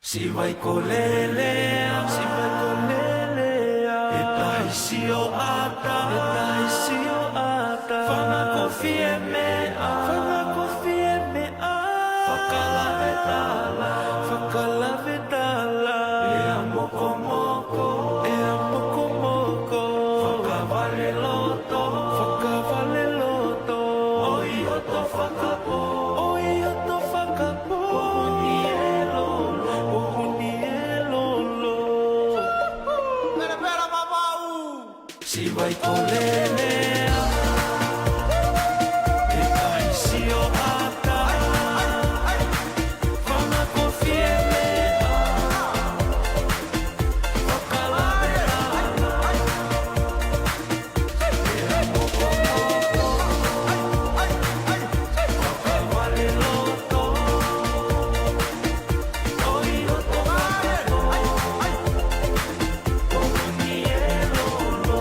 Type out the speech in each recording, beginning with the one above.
Si vai kolelea, si vai kolelea, e taisi o ata, e taisi o ata, whanako fie mea, whanako fie mea, whakalave tala, whakalave tala, ea moko moko, ea moko moko, whakavale loto, whakavale loto, oi o to whakapo, oi o to whakapo, ohuni e lolo, ohuni e lolo. Pera, pera, mamau! Si vai kolelea, e taisi o ata, whanako fie mea, whakalave tala, ea moko moko, whakavale loto, oi o to whakapo, ohuni e lolo.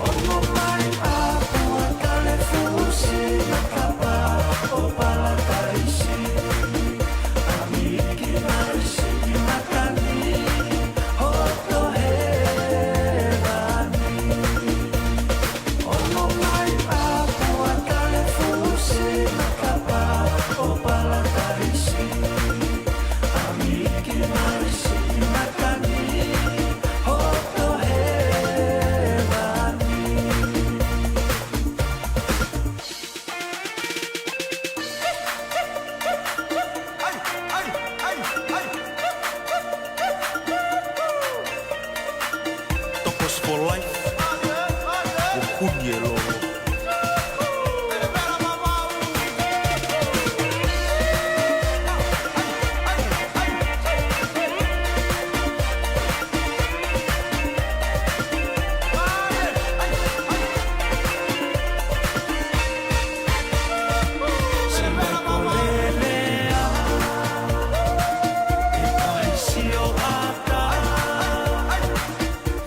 Ono mai apua tale fusi nakapa o palataisi, amiki marisi matani, hoto hevani. Ono mai apua tale fusi nakapa o palataisi, amiki marisi matani, hoto hevani. Topos for life, Honiara. Si vai kolelea, e taisi o ata,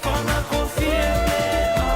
whanako fie mea,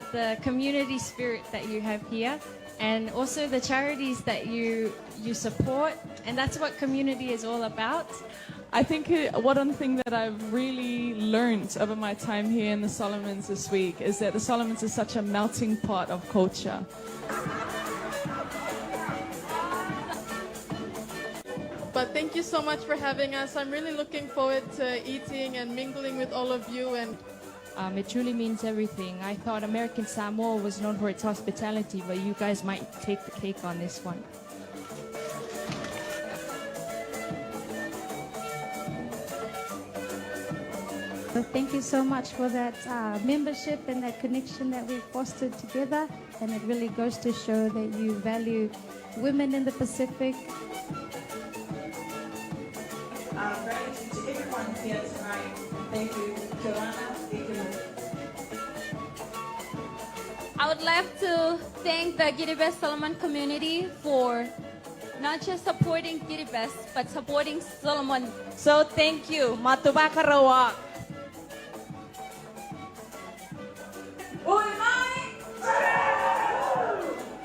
about the community spirit that you have here and also the charities that you support, and that's what community is all about. I think one thing that I've really learned over my time here in the Solomons this week is that the Solomons is such a melting pot of culture. But thank you so much for having us. I'm really looking forward to eating and mingling with all of you. And it truly means everything. I thought American Samoa was known for its hospitality, but you guys might take the cake on this one. So thank you so much for that membership and that connection that we've fostered together. And it really goes to show that you value women in the Pacific. Gratitude to everyone here tonight. Thank you, Joanna. Thank you. I would like to thank the Kiribati Solomon community for not just supporting Kiribati, but supporting Solomon. So thank you. Matuba Karawak.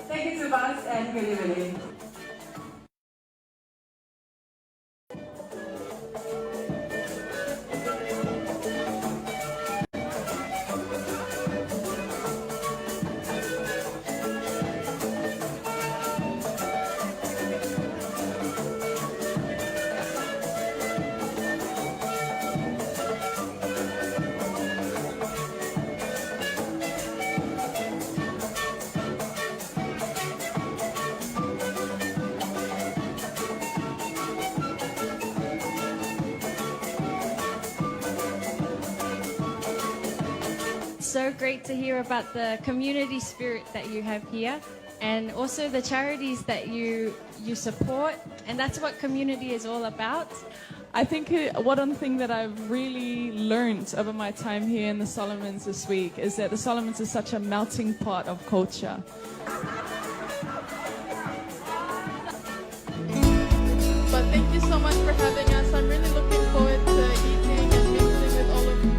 Thank you to Vance and Kiribati. So great to hear about the community spirit that you have here and also the charities that you support, and that's what community is all about. I think one thing that I've really learned over my time here in the Solomons this week is that the Solomons is such a melting pot of culture. but thank you so much for having us. I'm really looking forward to eating and mingling with all of you.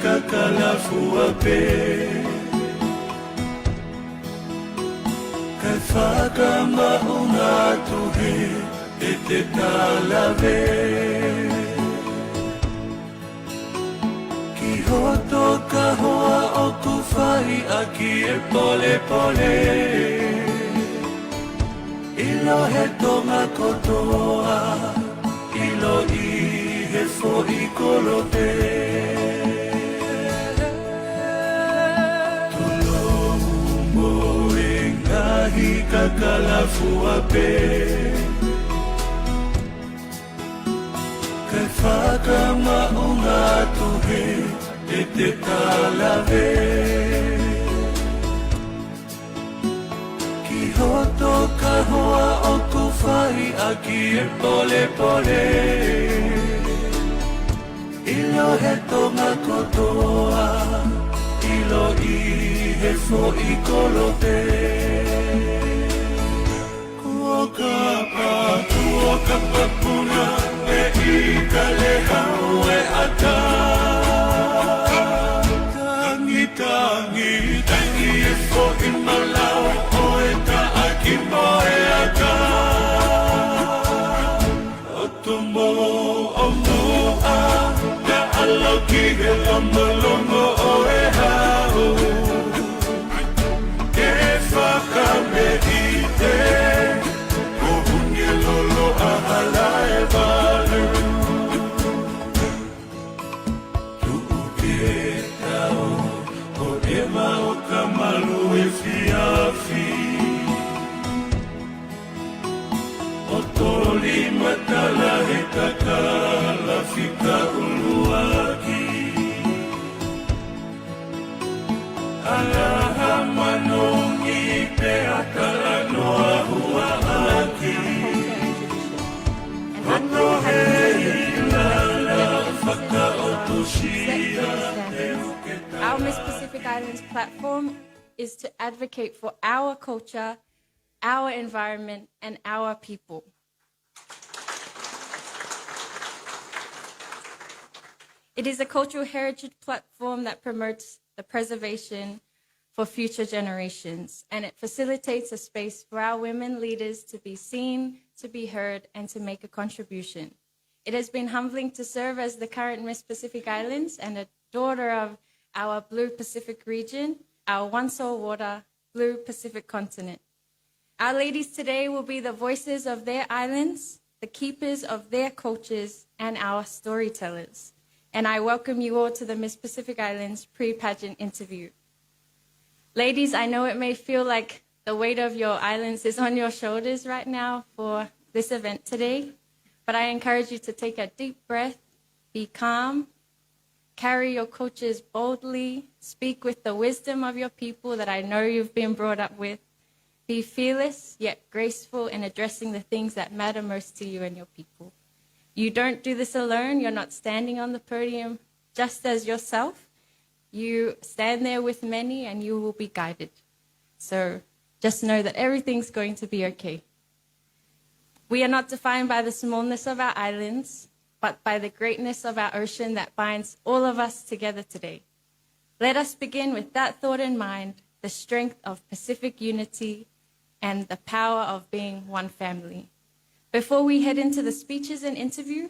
Kakalafuape Kai whakama unga tuhe e te kalave Ki hoto ka hoa o ku whai aki e pole pole Ilo he tonga kotoa Ilo I he fo I kolote Kakalafuape Kai whakama unga tuhe e te kalave Ki hoto ka hoa o ku whai aki e pole pole Ilo he tonga kotoa Ilo I he fo I kolote Kuoka papuna e ika le hau e ata Tangi, tangi e fo I malau o e ta aki mo e ata O tumbo o mua Na alo ki he lomo lomo o e hau Ke whakame I te Lolo ahala e valu Tu'u ke tau O e mau ka malu e fiafi O toli matala he kakala fika uluaki standards. Our Miss Pacific Islands platform is to advocate for our culture, our environment, and our people. It is a cultural heritage platform that promotes the preservation for future generations, and it facilitates a space for our women leaders to be seen, to be heard, and to make a contribution. It has been humbling to serve as the current Miss Pacific Islands and a daughter of our Blue Pacific region, our one soul water, Blue Pacific continent. Our ladies today will be the voices of their islands, the keepers of their cultures, and our storytellers. And I welcome you all to the Miss Pacific Islands pre-pageant interview. Ladies, I know it may feel like the weight of your islands is on your shoulders right now for this event today, but I encourage you to take a deep breath, be calm, carry your cultures boldly, speak with the wisdom of your people that I know you've been brought up with, be fearless yet graceful in addressing the things that matter most to you and your people. You don't do this alone. You're not standing on the podium just as yourself. You stand there with many and you will be guided. So just know that everything's going to be okay. We are not defined by the smallness of our islands, but by the greatness of our ocean that binds all of us together today. Let us begin with that thought in mind, the strength of Pacific unity and the power of being one family. Before we head into the speeches and interview,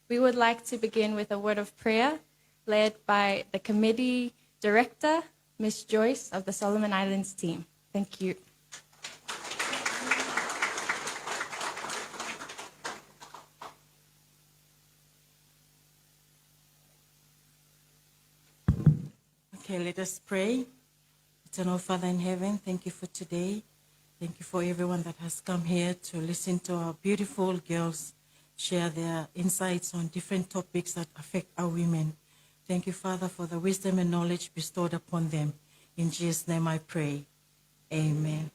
we would like to begin with a word of prayer led by the committee director, Ms. Joyce of the Solomon Islands team. Thank you. Okay, let us pray. Eternal Father in heaven, thank you for today. Thank you for everyone that has come here to listen to our beautiful girls share their insights on different topics that affect our women. Thank you, Father, for the wisdom and knowledge bestowed upon them. In Jesus' name I pray. Amen.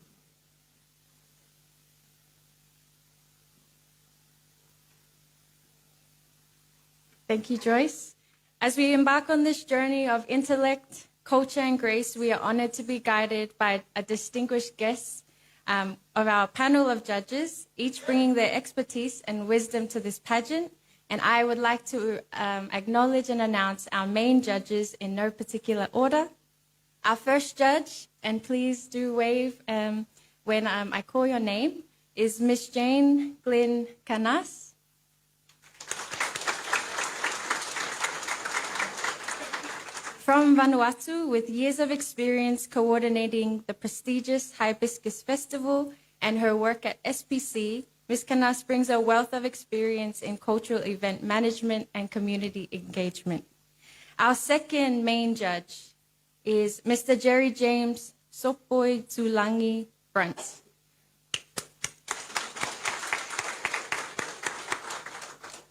Thank you, Joyce. As we embark on this journey of intellect, culture, and grace, we are honored to be guided by a distinguished guest of our panel of judges, each bringing their expertise and wisdom to this pageant. And I would like to acknowledge and announce our main judges in no particular order. Our first judge, and please do wave when I call your name, is Miss Jane Glynn Canas. From Vanuatu, with years of experience coordinating the prestigious Hibiscus Festival and her work at SPC, Ms. Canas brings a wealth of experience in cultural event management and community engagement. Our second main judge is Mr. Jerry James Sopoi Tulangi Brunt.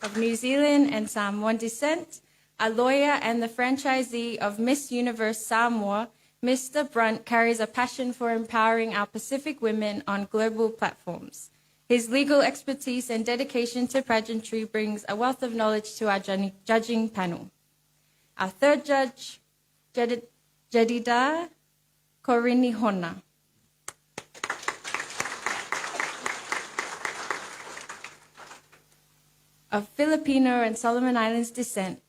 Of New Zealand and Samoan descent, a lawyer and the franchisee of Miss Universe Samoa, Mr. Brunt carries a passion for empowering our Pacific women on global platforms. His legal expertise and dedication to pageantry brings a wealth of knowledge to our judging panel. Our third judge, Jedida Korinihona. Of Filipino and Solomon Islands descent,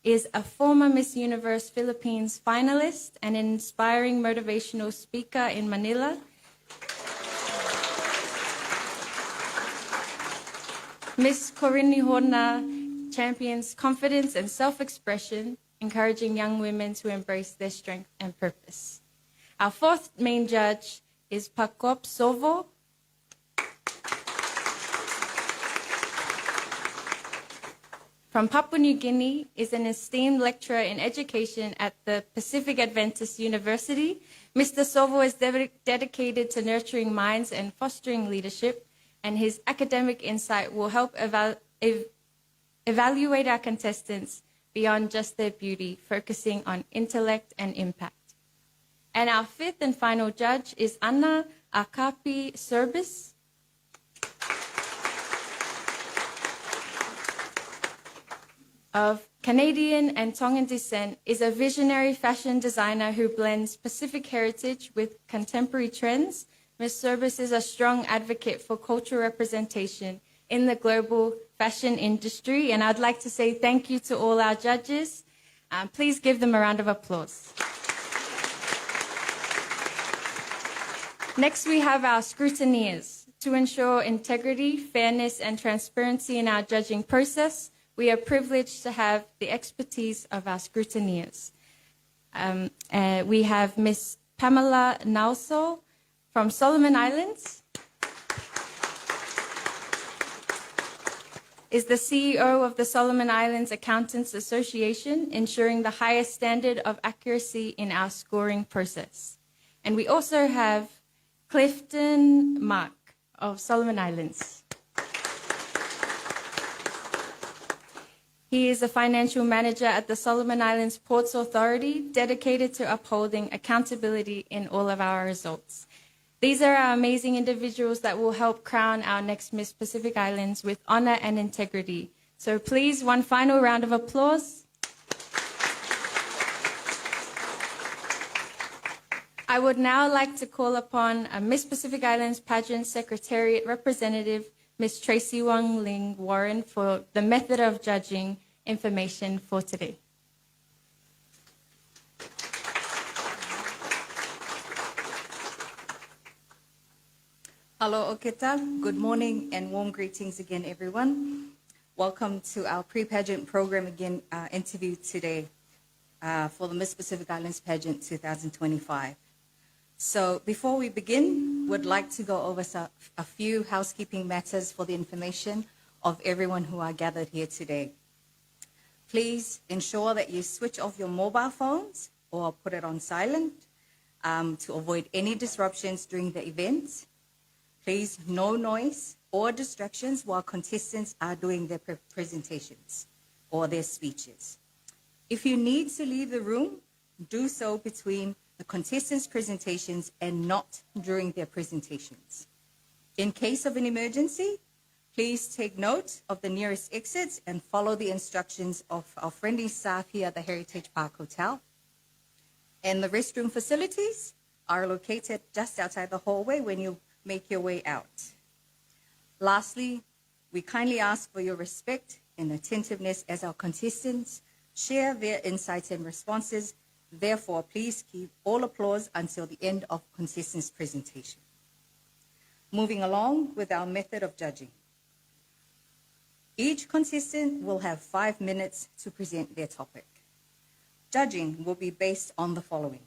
is a former Miss Universe Philippines finalist and an inspiring motivational speaker in Manila. Miss Korinihona champions confidence and self-expression, encouraging young women to embrace their strength and purpose. Our fourth main judge is Pakop Sovo. From Papua New Guinea, is an esteemed lecturer in education at the Pacific Adventist University. Mr. Sovo is dedicated to nurturing minds and fostering leadership, and his academic insight will help evaluate our contestants beyond just their beauty, focusing on intellect and impact. And our fifth and final judge is Anna Akapi Serbis. Of Canadian and Tongan descent, is a visionary fashion designer who blends Pacific heritage with contemporary trends. Ms. Service is a strong advocate for cultural representation in the global fashion industry, and I'd like to say thank you to all our judges. Please give them a round of applause. Next, we have our scrutineers. To ensure integrity, fairness, and transparency in our judging process, we are privileged to have the expertise of our scrutineers. We have Ms. Pamela Nausel from Solomon Islands, is the CEO of the Solomon Islands Accountants Association, ensuring the highest standard of accuracy in our scoring process. And we also have Clifton Mark of Solomon Islands. He is a financial manager at the Solomon Islands Ports Authority, dedicated to upholding accountability in all of our results. These are our amazing individuals that will help crown our next Miss Pacific Islands with honor and integrity. So please, one final round of applause. I would now like to call upon a Miss Pacific Islands Pageant Secretariat Representative, Ms. Tracy Wong Ling Warren, for the method of judging information for today. Hello, Oketa. Good morning and warm greetings again, everyone. Welcome to our pre-pageant program again, interview today for the Miss Pacific Islands Pageant 2025. So before we begin, would like to go over a few housekeeping matters for the information of everyone who are gathered here today. Please ensure that you switch off your mobile phones or put it on silent to avoid any disruptions during the event. Please, no noise or distractions while contestants are doing their presentations or their speeches. If you need to leave the room, do so between the contestants' presentations and not during their presentations. In case of an emergency, please take note of the nearest exits and follow the instructions of our friendly staff here at the Heritage Park Hotel. And the restroom facilities are located just outside the hallway when you make your way out. Lastly, we kindly ask for your respect and attentiveness as our contestants share their insights and responses. Therefore, please keep all applause until the end of contestants' presentation. Moving along with our method of judging. Each contestant will have 5 minutes to present their topic. Judging will be based on the following: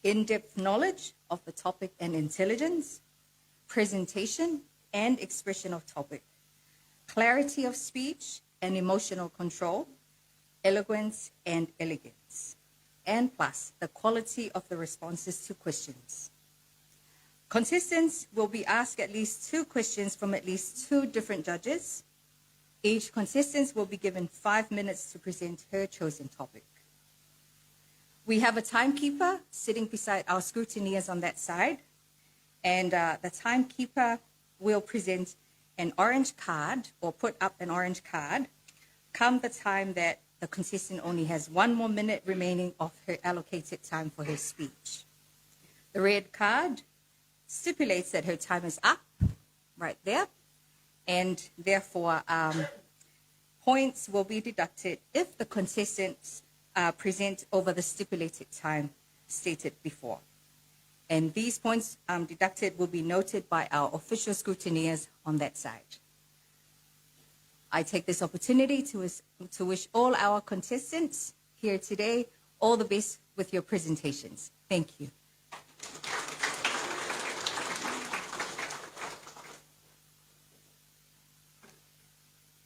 in-depth knowledge of the topic and intelligence, presentation and expression of topic, clarity of speech and emotional control, eloquence and elegance, and plus the quality of the responses to questions. Contestants will be asked at least 2 questions from at least 2 different judges. Each contestant will be given 5 minutes to present her chosen topic. We have a timekeeper sitting beside our scrutineers on that side. And the timekeeper will present an orange card or put up an orange card come the time that the contestant only has 1 more minute remaining of her allocated time for her speech. The red card stipulates that her time is up right there, and therefore points will be deducted if the contestants present over the stipulated time stated before. And these points deducted will be noted by our official scrutineers on that side. I take this opportunity to wish all our contestants here today all the best with your presentations. Thank you.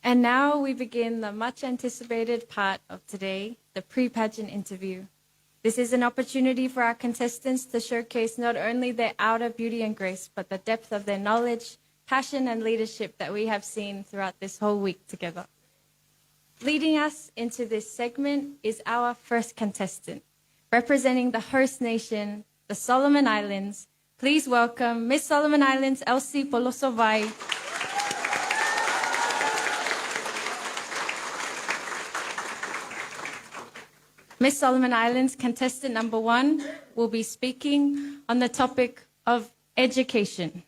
And now we begin the much anticipated part of today, the pre-pageant interview. This is an opportunity for our contestants to showcase not only their outer beauty and grace, but the depth of their knowledge, passion, and leadership that we have seen throughout this whole week together. Leading us into this segment is our first contestant, representing the host nation, the Solomon Islands. Please welcome Miss Solomon Islands, Elsie Polosovai. Miss Solomon Islands contestant number 1 will be speaking on the topic of education.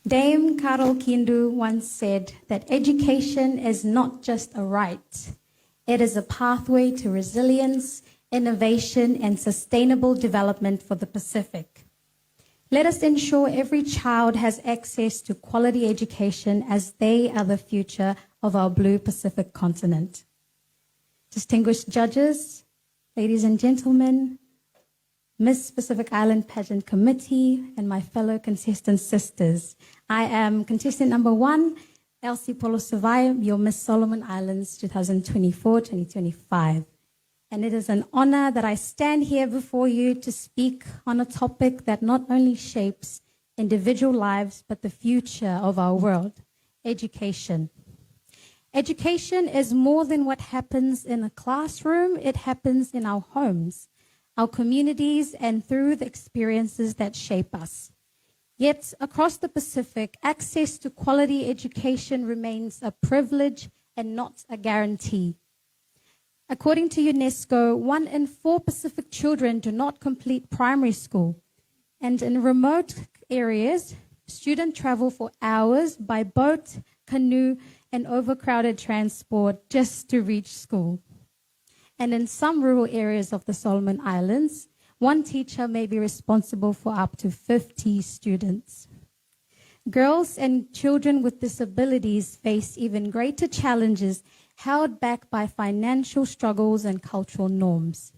Dame Carol Kindu once said that education is not just a right, it is a pathway to resilience, innovation, and sustainable development for the Pacific. Let us ensure every child has access to quality education as they are the future of our blue Pacific continent. Distinguished judges, ladies and gentlemen, Miss Pacific Island Pageant Committee, and my fellow contestant sisters. I am contestant number 1, Elsie Polosavai, your Miss Solomon Islands 2024-2025. And it is an honor that I stand here before you to speak on a topic that not only shapes individual lives, but the future of our world, education. Education is more than what happens in a classroom. It happens in our homes, our communities, and through the experiences that shape us. Yet, across the Pacific, access to quality education remains a privilege and not a guarantee. According to UNESCO, 1 in 4 Pacific children do not complete primary school. And in remote areas, students travel for hours by boat, canoe, and overcrowded transport just to reach school. And in some rural areas of the Solomon Islands, 1 teacher may be responsible for up to 50 students. Girls and children with disabilities face even greater challenges, held back by financial struggles and cultural norms.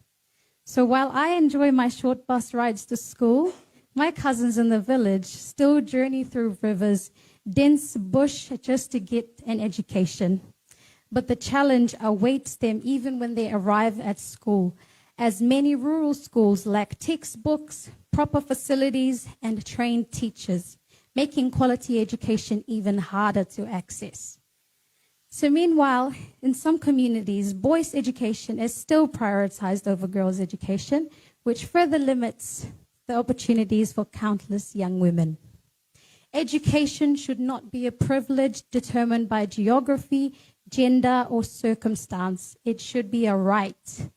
So while I enjoy my short bus rides to school, my cousins in the village still journey through rivers, dense bush just to get an education. But the challenge awaits them even when they arrive at school, as many rural schools lack textbooks, proper facilities, and trained teachers, making quality education even harder to access. So meanwhile, in some communities, boys' education is still prioritized over girls' education, which further limits the opportunities for countless young women. Education should not be a privilege determined by geography, gender, or circumstance. It should be a right,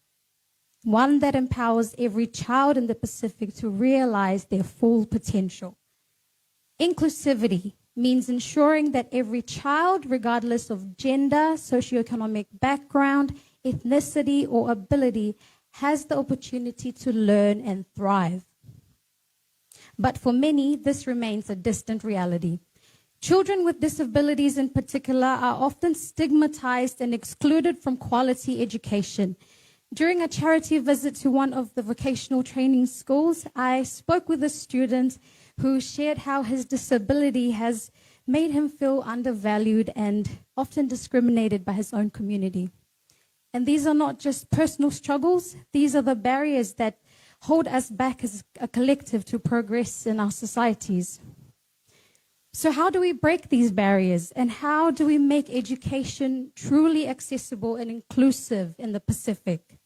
one that empowers every child in the Pacific to realize their full potential. Inclusivity means ensuring that every child, regardless of gender, socioeconomic background, ethnicity, or ability, has the opportunity to learn and thrive. But for many, this remains a distant reality. Children with disabilities in particular are often stigmatized and excluded from quality education. During a charity visit to one of the vocational training schools, I spoke with a student who shared how his disability has made him feel undervalued and often discriminated by his own community. And these are not just personal struggles, these are the barriers that hold us back as a collective to progress in our societies. So how do we break these barriers, and how do we make education truly accessible and inclusive in the Pacific?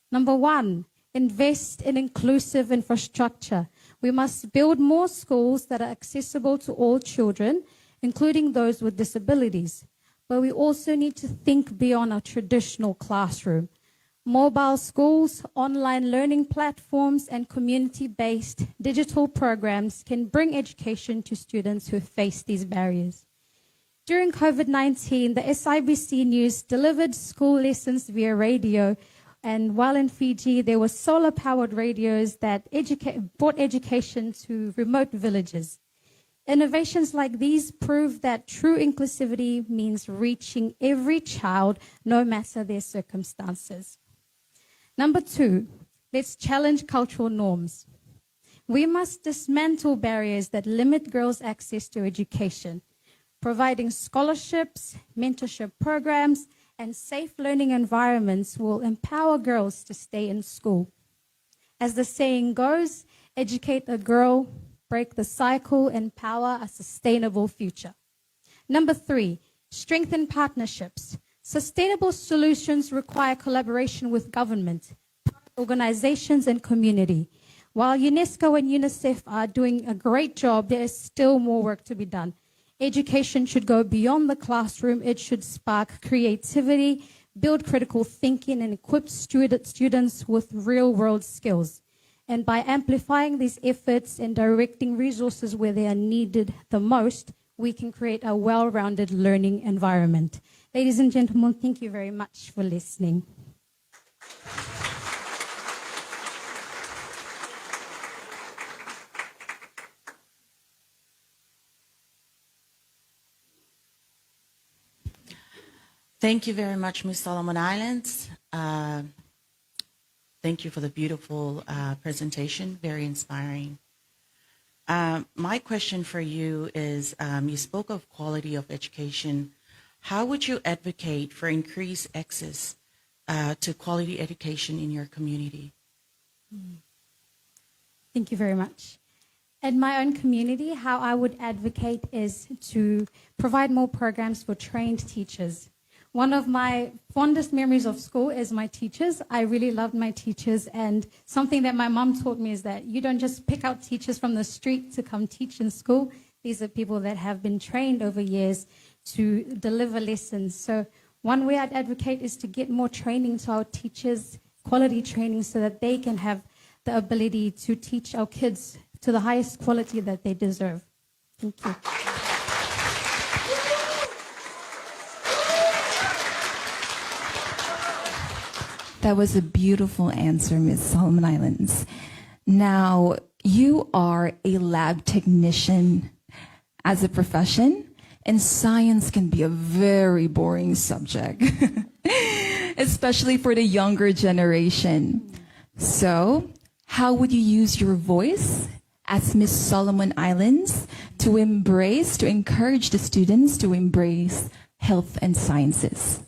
Number 1, invest in inclusive infrastructure. We must build more schools that are accessible to all children, including those with disabilities. But we also need to think beyond our traditional classroom. Mobile schools, online learning platforms, and community-based digital programs can bring education to students who face these barriers. During COVID-19, the SIBC News delivered school lessons via radio, and while in Fiji, there were solar-powered radios that brought education to remote villages. Innovations like these prove that true inclusivity means reaching every child, no matter their circumstances. Number 2, let's challenge cultural norms. We must dismantle barriers that limit girls' access to education. Providing scholarships, mentorship programs, and safe learning environments will empower girls to stay in school. As the saying goes, educate a girl, break the cycle, and power a sustainable future. Number 3, strengthen partnerships. Sustainable solutions require collaboration with government, organizations, and community. While UNESCO and UNICEF are doing a great job, there is still more work to be done. Education should go beyond the classroom. It should spark creativity, build critical thinking, and equip students with real-world skills. And by amplifying these efforts and directing resources where they are needed the most, we can create a well-rounded learning environment. Ladies and gentlemen, thank you very much for listening. Thank you very much, Ms. Solomon Islands. Thank you for the beautiful presentation, very inspiring. My question for you is, you spoke of quality of education. How would you advocate for increased access to quality education in your community? Thank you very much. In my own community, how I would advocate is to provide more programs for trained teachers. One of my fondest memories of school is my teachers. I really loved my teachers, and something that my mom taught me is that you don't just pick out teachers from the street to come teach in school. These are people that have been trained over years to deliver lessons. So one way I'd advocate is to get more training to our teachers, quality training, so that they can have the ability to teach our kids to the highest quality that they deserve. Thank you. That was a beautiful answer, Ms. Solomon Islands. Now, you are a lab technician as a profession, and science can be a very boring subject, especially for the younger generation. So, how would you use your voice as Ms. Solomon Islands to encourage the students to embrace health and sciences?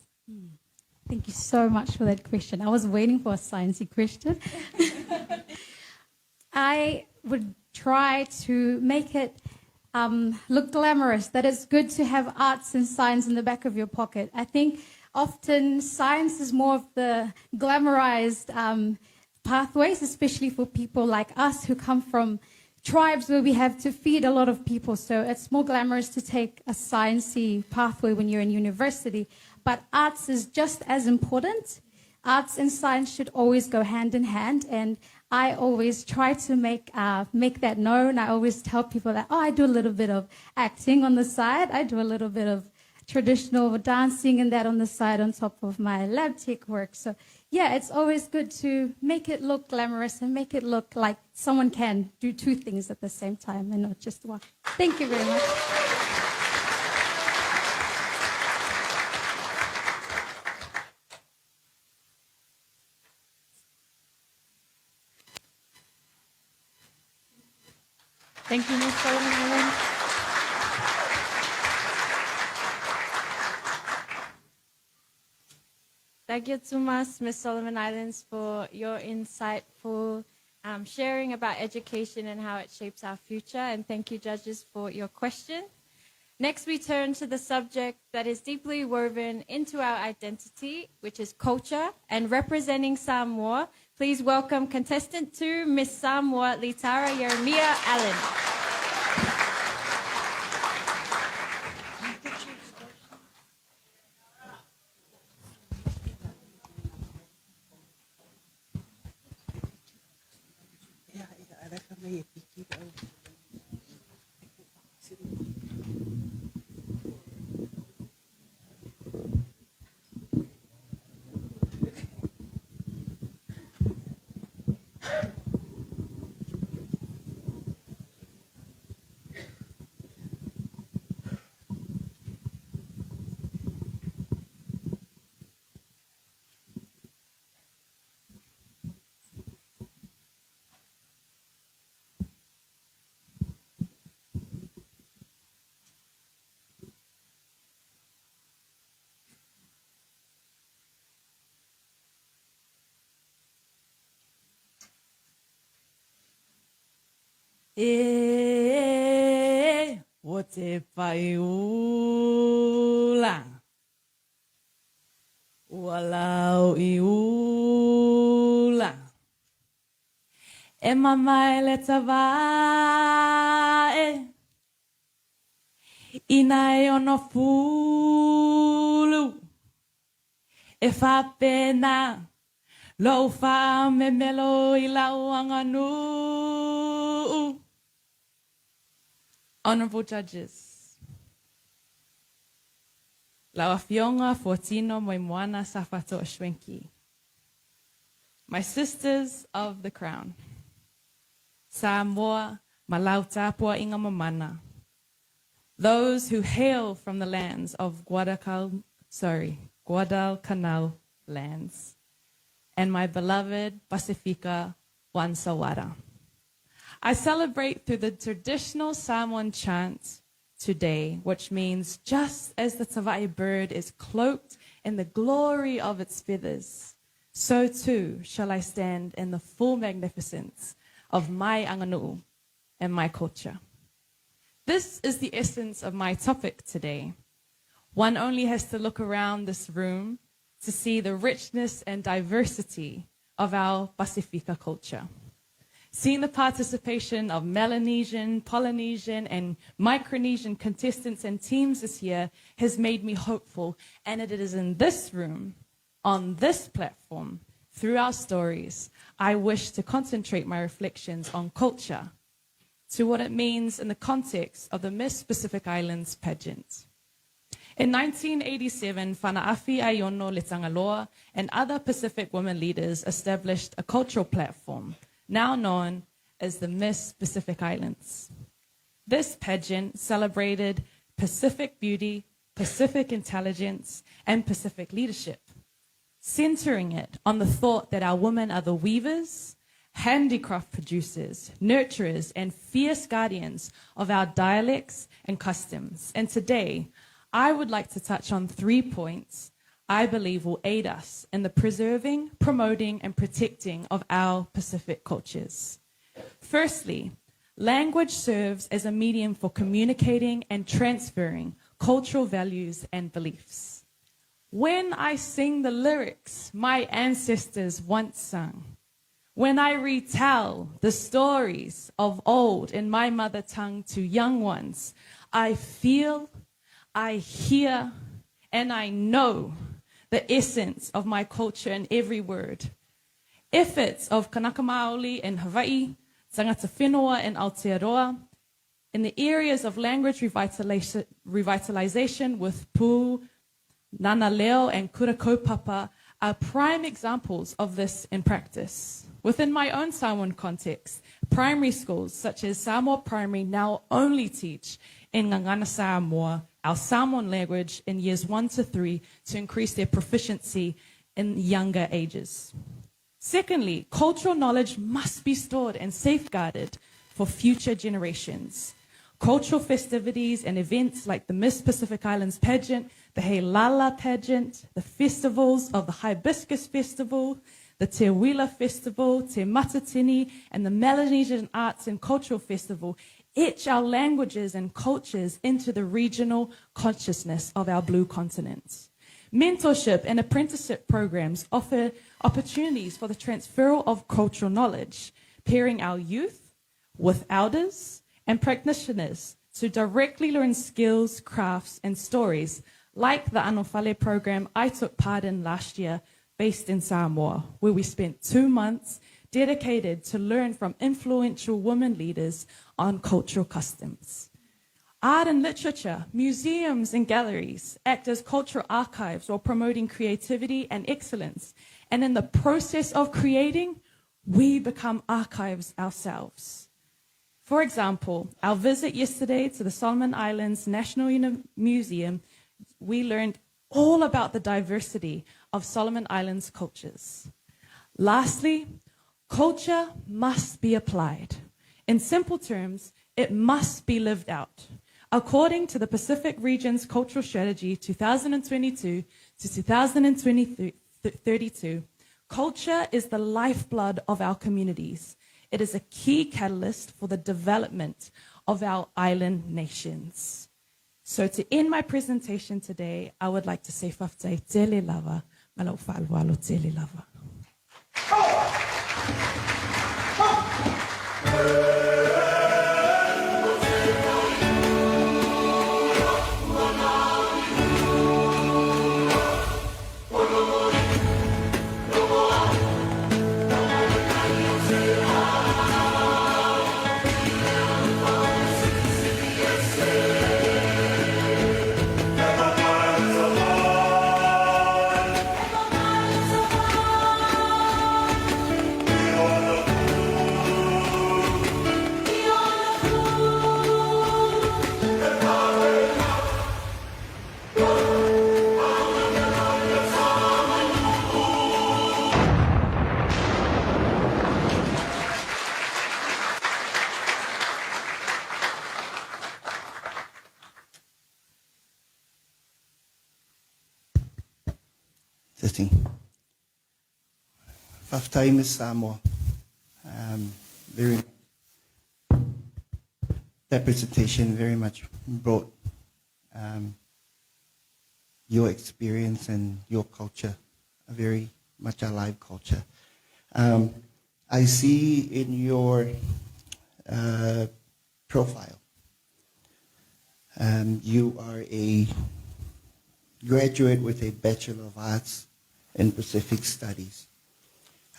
Thank you so much for that question. I was waiting for a sciencey question. I would try to make it look glamorous, that it's good to have arts and science in the back of your pocket. I think often science is more of the glamorized pathways, especially for people like us who come from tribes where we have to feed a lot of people. So it's more glamorous to take a sciencey pathway when you're in university. But arts is just as important. Arts and science should always go hand in hand, and I always try to make that known. I always tell people that, I do a little bit of acting on the side. I do a little bit of traditional dancing and that on the side on top of my lab tech work. So yeah, it's always good to make it look glamorous and make it look like someone can do two things at the same time and not just one. Thank you very much. Thank you, Ms. Solomon Islands. Thank you so much, Ms. Solomon Islands, for your insightful sharing about education and how it shapes our future. And thank you, judges, for your question. Next, we turn to the subject that is deeply woven into our identity, which is culture. And representing Samoa, please welcome contestant 2, Miss Samoa Litara Yeremia Allen. te paiula. Walau iula. E mamai le tavae. Ina e ono fulu. E whapena. Lo wha me melo I lau anganu. Honorable judges. Lau afionga fortino moi moana safato ashwenki. My sisters of the crown. Samoa malau tapua inga mamana. Those who hail from the lands of Guadalcanal lands. And my beloved Pacifica Wansawara. I celebrate through the traditional Samoan chant today, which means just as the Tawai bird is cloaked in the glory of its feathers, so too shall I stand in the full magnificence of my anganuu and my culture. This is the essence of my topic today. One only has to look around this room to see the richness and diversity of our Pacifica culture. Seeing the participation of Melanesian, Polynesian, and Micronesian contestants and teams this year has made me hopeful, and it is in this room, on this platform, through our stories, I wish to concentrate my reflections on culture, to what it means in the context of the Miss Pacific Islands pageant. In 1987, Whanaafi Aiono Letangaloa and other Pacific women leaders established a cultural platform, now known as the Miss Pacific Islands. This pageant celebrated Pacific beauty, Pacific intelligence, and Pacific leadership, centering it on the thought that our women are the weavers, handicraft producers, nurturers, and fierce guardians of our dialects and customs. And today, I would like to touch on 3 points I believe will aid us in the preserving, promoting, and protecting of our Pacific cultures. Firstly, language serves as a medium for communicating and transferring cultural values and beliefs. When I sing the lyrics my ancestors once sung, when I retell the stories of old in my mother tongue to young ones, I feel, I hear, and I know the essence of my culture in every word. Efforts of Kanaka Maoli in Hawaii, Tangata Whenua in Aotearoa, in the areas of language revitalization with Pū, Nana Leo, and Kura Kaupapa are prime examples of this in practice. Within my own Samoan context, primary schools such as Samoa Primary now only teach in Ngangana Samoa, our Samoan language, in years 1 to 3 to increase their proficiency in younger ages. Secondly, cultural knowledge must be stored and safeguarded for future generations. Cultural festivities and events like the Miss Pacific Islands pageant, the Heilala pageant, the festivals of the Hibiscus Festival, the Te Wila Festival, Te Matatini, and the Melanesian Arts and Cultural Festival etch our languages and cultures into the regional consciousness of our blue continent. Mentorship and apprenticeship programs offer opportunities for the transfer of cultural knowledge, pairing our youth with elders and practitioners to directly learn skills, crafts, and stories like the Anofale program I took part in last year based in Samoa, where we spent 2 months dedicated to learn from influential women leaders on cultural customs. Art and literature, museums and galleries act as cultural archives while promoting creativity and excellence. And in the process of creating, we become archives ourselves. For example, our visit yesterday to the Solomon Islands National Museum, we learned all about the diversity of Solomon Islands cultures. Lastly, culture must be applied. In simple terms, it must be lived out. According to the Pacific Region's Cultural Strategy 2022 to 2032, culture is the lifeblood of our communities. It is a key catalyst for the development of our island nations. So to end my presentation today, I would like to say Faftai Tele Lava, Malo Falwalo Tele Lava. Testing. First time is Samoa. Very that presentation very much brought your experience and your culture, a very much alive culture. I see in your profile, you are a graduate with a Bachelor of Arts in Pacific Studies.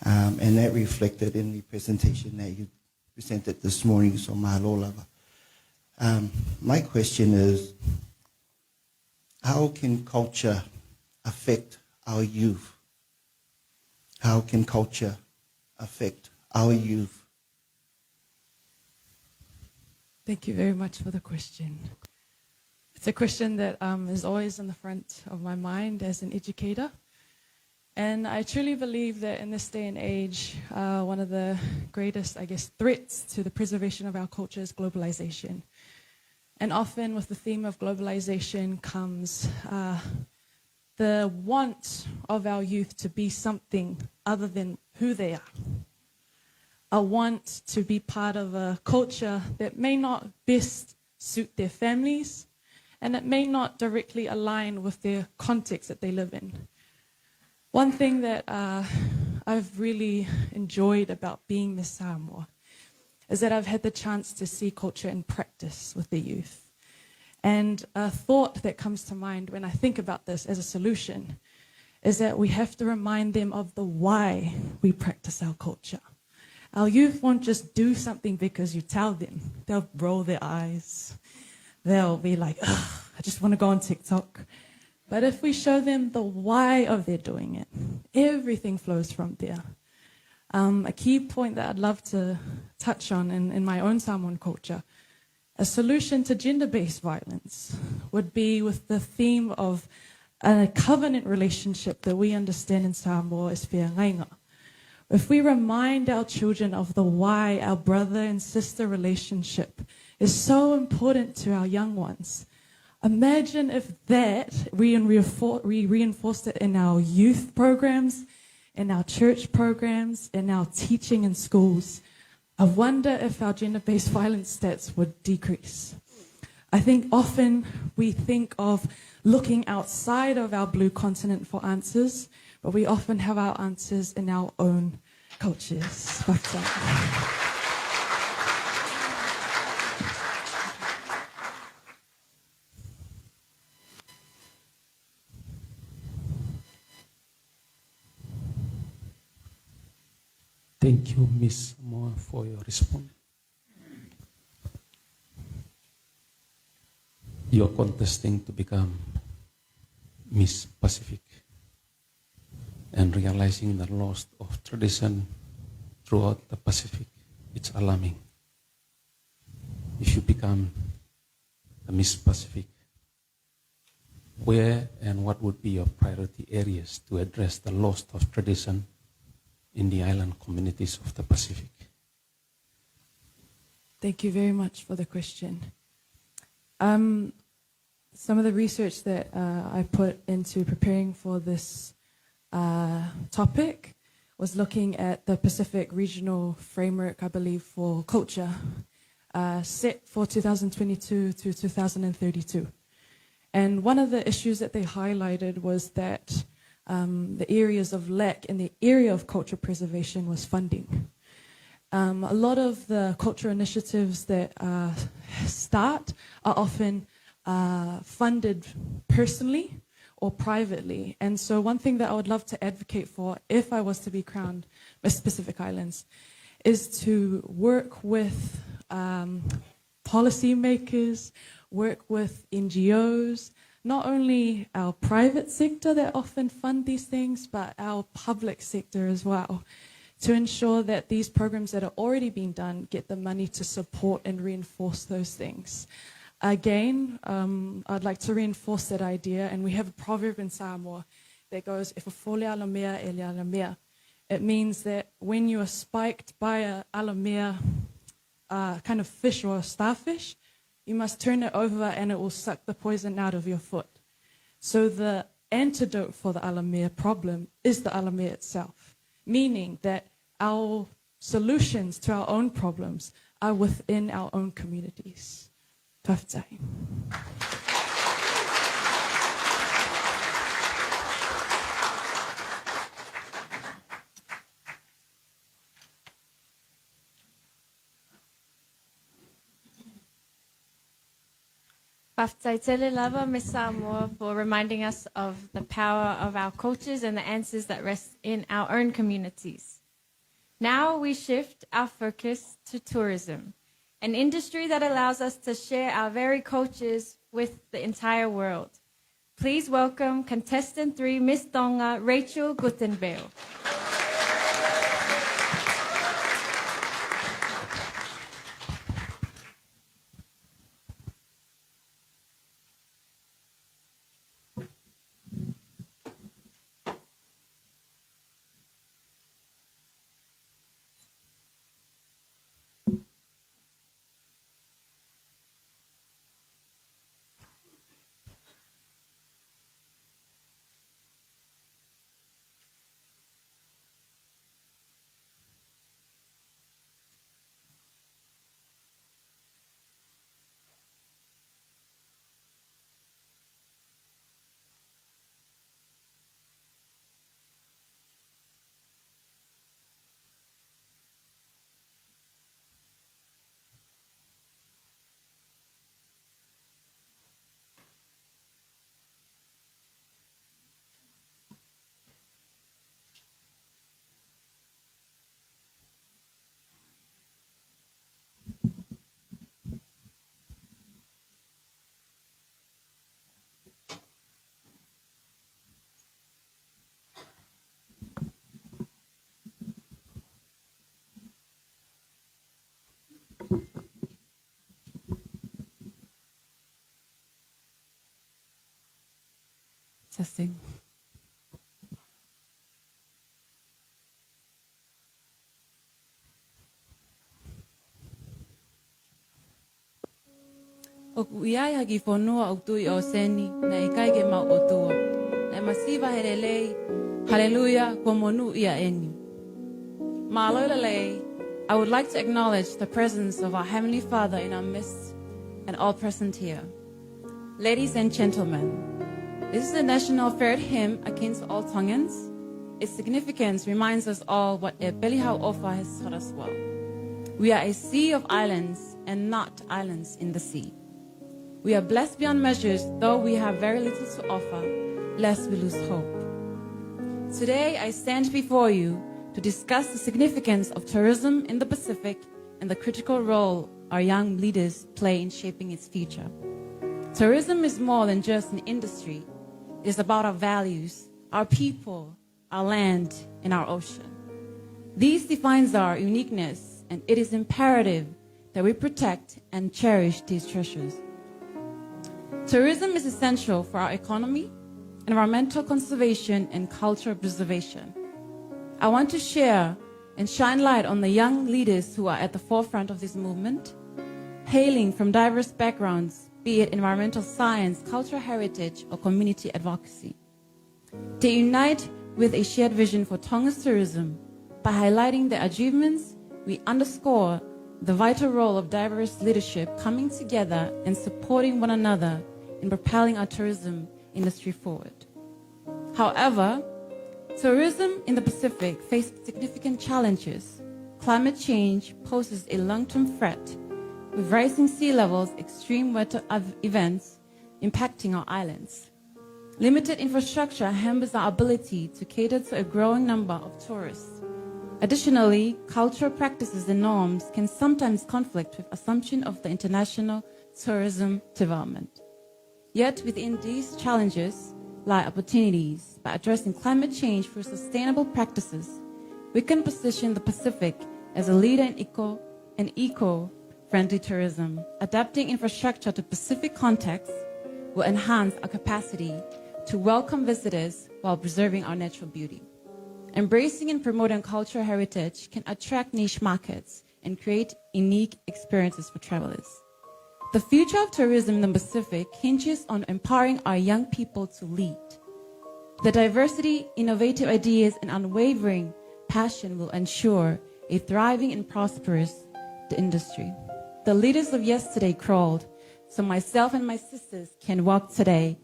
And that reflected in the presentation that you presented this morning, so mahalo lava. My question is, how can culture affect our youth? How can culture affect our youth? Thank you very much for the question. It's a question that is always in the front of my mind as an educator. And I truly believe that in this day and age, one of the greatest, threats to the preservation of our culture is globalization. And often with the theme of globalization comes the want of our youth to be something other than who they are. A want to be part of a culture that may not best suit their families, and it may not directly align with their context that they live in. One thing that I've really enjoyed about being Miss Samoa is that I've had the chance to see culture in practice with the youth. And a thought that comes to mind when I think about this as a solution is that we have to remind them of the why we practice our culture. Our youth won't just do something because you tell them. They'll roll their eyes. They'll be like, ugh, I just want to go on TikTok. But if we show them the why of their doing it, everything flows from there. A key point that I'd love to touch on in my own Samoan culture, a solution to gender-based violence would be with the theme of a covenant relationship that we understand in Samoa as whiangainga. If we remind our children of the why our brother and sister relationship is so important to our young ones, imagine if we reinforced it in our youth programs, in our church programs, in our teaching in schools. I wonder if our gender-based violence stats would decrease. I think often we think of looking outside of our blue continent for answers, but we often have our answers in our own cultures. Thank you, Ms. Moore, for your response. You're contesting to become Miss Pacific and realizing the loss of tradition throughout the Pacific. It's alarming. If you become a Miss Pacific, where and what would be your priority areas to address the loss of tradition in the island communities of the Pacific? Thank you very much for the question. Some of the research that I put into preparing for this topic was looking at the Pacific Regional Framework, I believe, for culture, set for 2022 to 2032. And one of the issues that they highlighted was that the areas of lack in the area of culture preservation was funding. A lot of the cultural initiatives that start are often funded personally or privately. And so one thing that I would love to advocate for, if I was to be crowned Miss Pacific Islands, is to work with policymakers, work with NGOs, not only our private sector that often fund these things, but our public sector as well, to ensure that these programs that are already being done get the money to support and reinforce those things. Again, I'd like to reinforce that idea, and we have a proverb in Samoa that goes, "If a fole alamea, ele alamea." It means that when you are spiked by a alamea kind of fish or a starfish, you must turn it over and it will suck the poison out of your foot. So the antidote for the alamea problem is the alamea itself, meaning that our solutions to our own problems are within our own communities. Taftai. Whaftaitele lava me Samoa for reminding us of the power of our cultures and the answers that rest in our own communities. Now we shift our focus to tourism, an industry that allows us to share our very cultures with the entire world. Please welcome contestant 3, Miss Tonga, Rachel Guttenbell. Testing. O kuiai haki whanua o tui o seni, na i kaike mau o tua. Na i masiva here lei, hallelujah, ko monu ia eni. Ma'aloila lei, I would like to acknowledge the presence of our Heavenly Father in our midst and all present here. Ladies and gentlemen, this is a national fair hymn akin to all Tongans. Its significance reminds us all what E Belihau Ofa has taught us well. We are a sea of islands and not islands in the sea. We are blessed beyond measures, though we have very little to offer, lest we lose hope. Today, I stand before you to discuss the significance of tourism in the Pacific and the critical role our young leaders play in shaping its future. Tourism is more than just an industry. It is about our values, our people, our land, and our ocean. These defines our uniqueness, and it is imperative that we protect and cherish these treasures. Tourism is essential for our economy, environmental conservation, and cultural preservation. I want to share and shine light on the young leaders who are at the forefront of this movement, hailing from diverse backgrounds, be it environmental science, cultural heritage, or community advocacy. They unite with a shared vision for Tonga's tourism. By highlighting their achievements, we underscore the vital role of diverse leadership coming together and supporting one another in propelling our tourism industry forward. However, tourism in the Pacific faces significant challenges. Climate change poses a long-term threat, with rising sea levels, extreme weather events impacting our islands. Limited infrastructure hampers our ability to cater to a growing number of tourists. Additionally, cultural practices and norms can sometimes conflict with assumption of the international tourism development. Yet within these challenges lie opportunities. By addressing climate change through sustainable practices, we can position the Pacific as a leader in eco-friendly tourism. Adapting infrastructure to Pacific contexts will enhance our capacity to welcome visitors while preserving our natural beauty. Embracing and promoting cultural heritage can attract niche markets and create unique experiences for travelers. The future of tourism in the Pacific hinges on empowering our young people to lead. The diversity, innovative ideas, and unwavering passion will ensure a thriving and prosperous industry. The leaders of yesterday crawled, so myself and my sisters can walk today.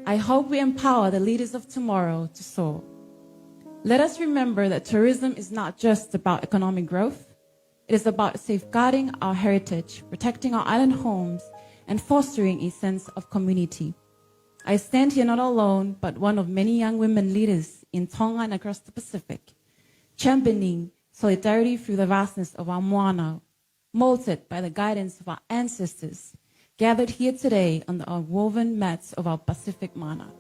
I hope we empower the leaders of tomorrow to soar. Let us remember that tourism is not just about economic growth. It is about safeguarding our heritage, protecting our island homes, and fostering a sense of community. I stand here not alone, but one of many young women leaders in Tonga and across the Pacific, championing solidarity through the vastness of our moana, molded by the guidance of our ancestors, gathered here today on the woven mats of our Pacific mana.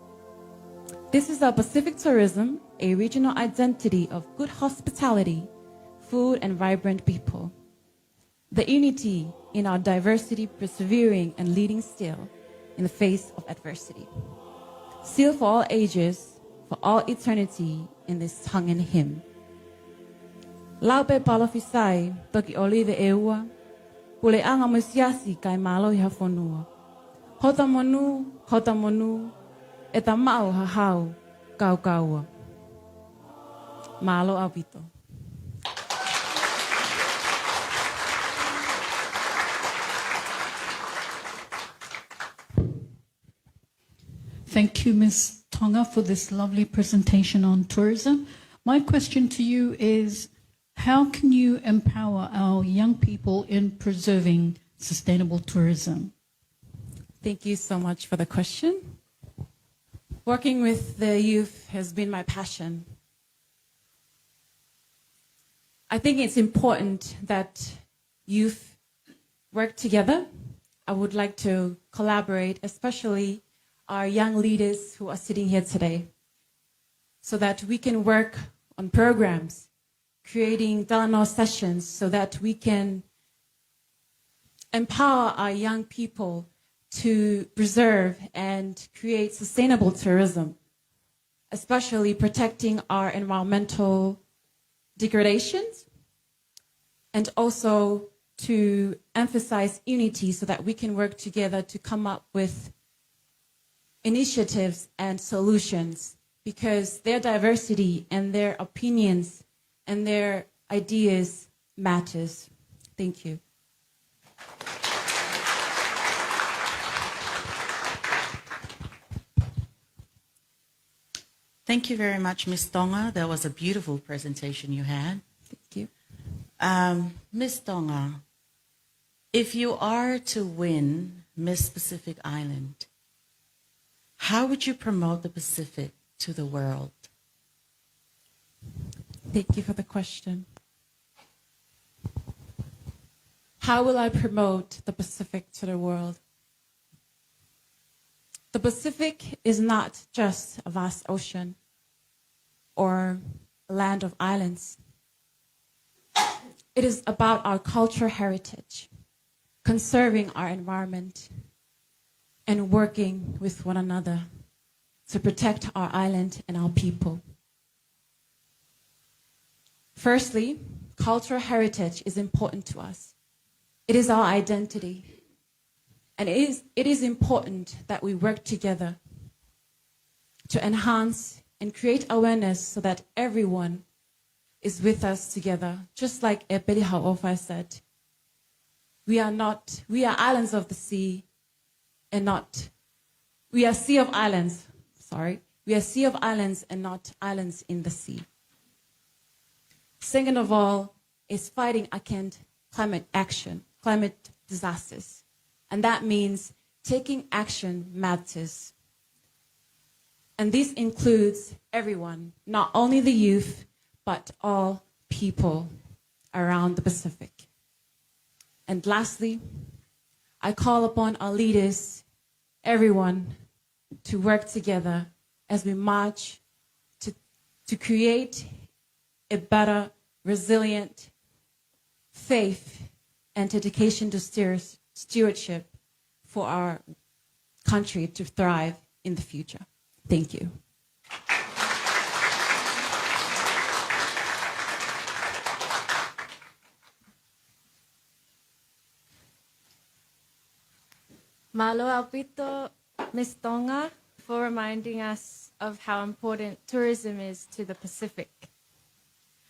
This is our Pacific tourism, a regional identity of good hospitality, food, and vibrant people. The unity in our diversity, persevering and leading still in the face of adversity. Still for all ages, for all eternity in this Tongan hymn. Laupe palofisai, toki olive eua, pule anga musiasi kai malo I hafonua. Hota monu, e ta mau hahau, kau kaua. Malo avito. Thank you, Ms. Tonga, for this lovely presentation on tourism. My question to you is, how can you empower our young people in preserving sustainable tourism? Thank you so much for the question. Working with the youth has been my passion. I think it's important that youth work together. I would like to collaborate, especially our young leaders who are sitting here today, so that we can work on programs, creating Delano sessions so that we can empower our young people to preserve and create sustainable tourism, especially protecting our environmental degradations, and also to emphasize unity so that we can work together to come up with initiatives and solutions, because their diversity and their opinions and their ideas matters. Thank you. Thank you very much, Ms. Tonga. That was a beautiful presentation you had. Thank you. Ms. Tonga, if you are to win Miss Pacific Island, how would you promote the Pacific to the world? Thank you for the question. How will I promote the Pacific to the world? The Pacific is not just a vast ocean or a land of islands. It is about our cultural heritage, conserving our environment, and working with one another to protect our island and our people. Firstly, cultural heritage is important to us. It is our identity. And it is important that we work together to enhance and create awareness so that everyone is with us together. Just like Epeli Haofa said, we are islands of the sea and not We are a sea of islands. Sorry. We are a sea of islands and not islands in the sea. Second of all is fighting against climate action, climate disasters. And that means taking action matters. And this includes everyone, not only the youth, but all people around the Pacific. And lastly, I call upon our leaders, everyone, to work together as we march to create a better, resilient faith and dedication to stewardship for our country to thrive in the future. Thank you. Malo Alpito, Ms. Tonga, for reminding us of how important tourism is to the Pacific.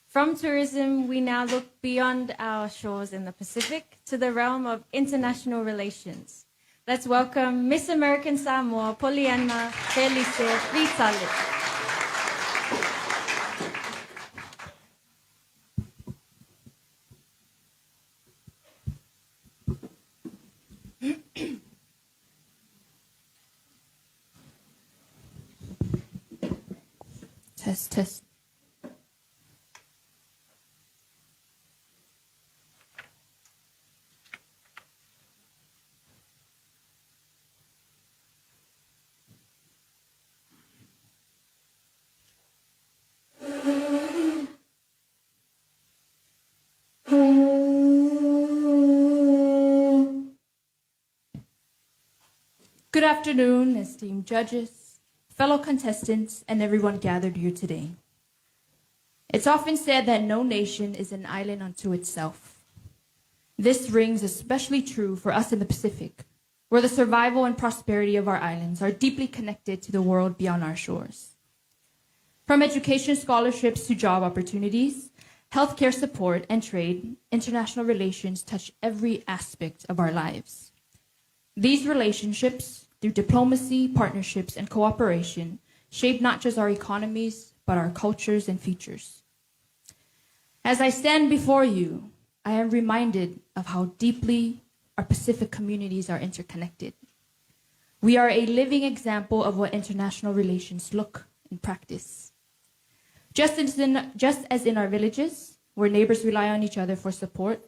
From tourism, we now look beyond our shores in the Pacific to the realm of international relations. Let's welcome Miss American Samoa, Poliana Felice Rizale. Test, test. Good afternoon, esteemed judges, fellow contestants, and everyone gathered here today. It's often said that no nation is an island unto itself. This rings especially true for us in the Pacific, where the survival and prosperity of our islands are deeply connected to the world beyond our shores. From education scholarships to job opportunities, healthcare support, and trade, international relations touch every aspect of our lives. These relationships, through diplomacy, partnerships, and cooperation, shape not just our economies, but our cultures and futures. As I stand before you, I am reminded of how deeply our Pacific communities are interconnected. We are a living example of what international relations look in practice. Just as in our villages, where neighbors rely on each other for support,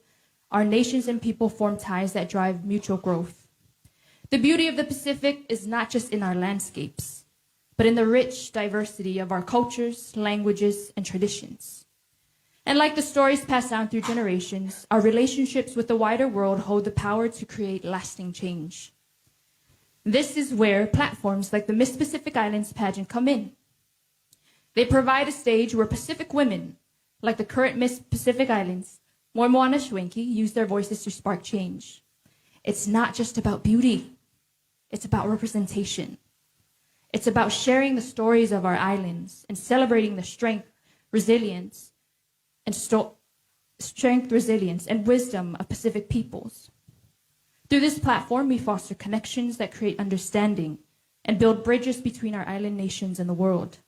our nations and people form ties that drive mutual growth. The beauty of the Pacific is not just in our landscapes, but in the rich diversity of our cultures, languages, and traditions. And like the stories passed down through generations, our relationships with the wider world hold the power to create lasting change. This is where platforms like the Miss Pacific Islands pageant come in. They provide a stage where Pacific women, like the current Miss Pacific Islands, Moimoana Schwenke, use their voices to spark change. It's not just about beauty. It's about representation. It's about sharing the stories of our islands and celebrating the strength, resilience, and wisdom of Pacific peoples. Through this platform, we foster connections that create understanding and build bridges between our island nations and the world.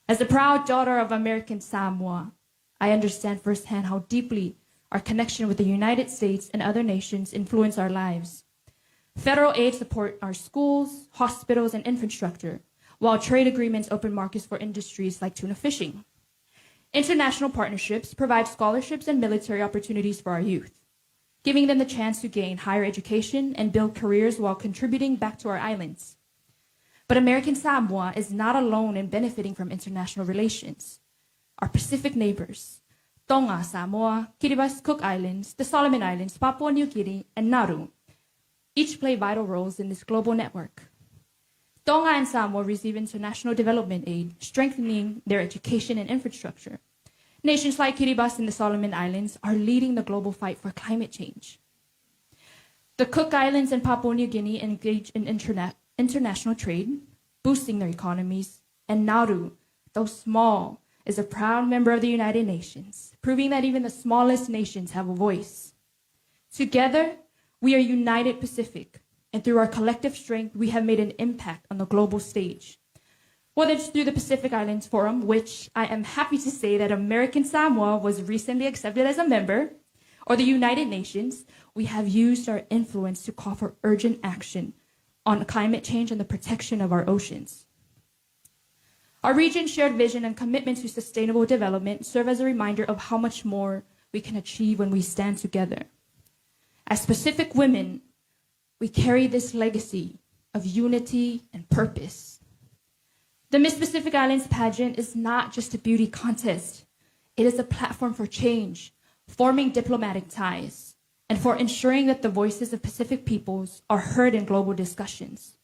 As a proud daughter of American Samoa, I understand firsthand how deeply our connection with the United States and other nations influence our lives. Federal aid support our schools, hospitals, and infrastructure, while trade agreements open markets for industries like tuna fishing. International partnerships provide scholarships and military opportunities for our youth, giving them the chance to gain higher education and build careers while contributing back to our islands. But American Samoa is not alone in benefiting from international relations. Our Pacific neighbors, Tonga, Samoa, Kiribati, Cook Islands, the Solomon Islands, Papua New Guinea, and Nauru, each play vital roles in this global network. Tonga and Samoa receive international development aid, strengthening their education and infrastructure. Nations like Kiribati and the Solomon Islands are leading the global fight for climate change. The Cook Islands and Papua New Guinea engage in international trade, boosting their economies, and Nauru, though small, is a proud member of the United Nations, proving that even the smallest nations have a voice. Together, we are United Pacific, and through our collective strength, we have made an impact on the global stage. Whether it's through the Pacific Islands Forum, which I am happy to say that American Samoa was recently accepted as a member, or the United Nations, we have used our influence to call for urgent action on climate change and the protection of our oceans. Our region's shared vision and commitment to sustainable development serve as a reminder of how much more we can achieve when we stand together. As Pacific women, we carry this legacy of unity and purpose. The Miss Pacific Islands pageant is not just a beauty contest. It is a platform for change, forming diplomatic ties, and for ensuring that the voices of Pacific peoples are heard in global discussions.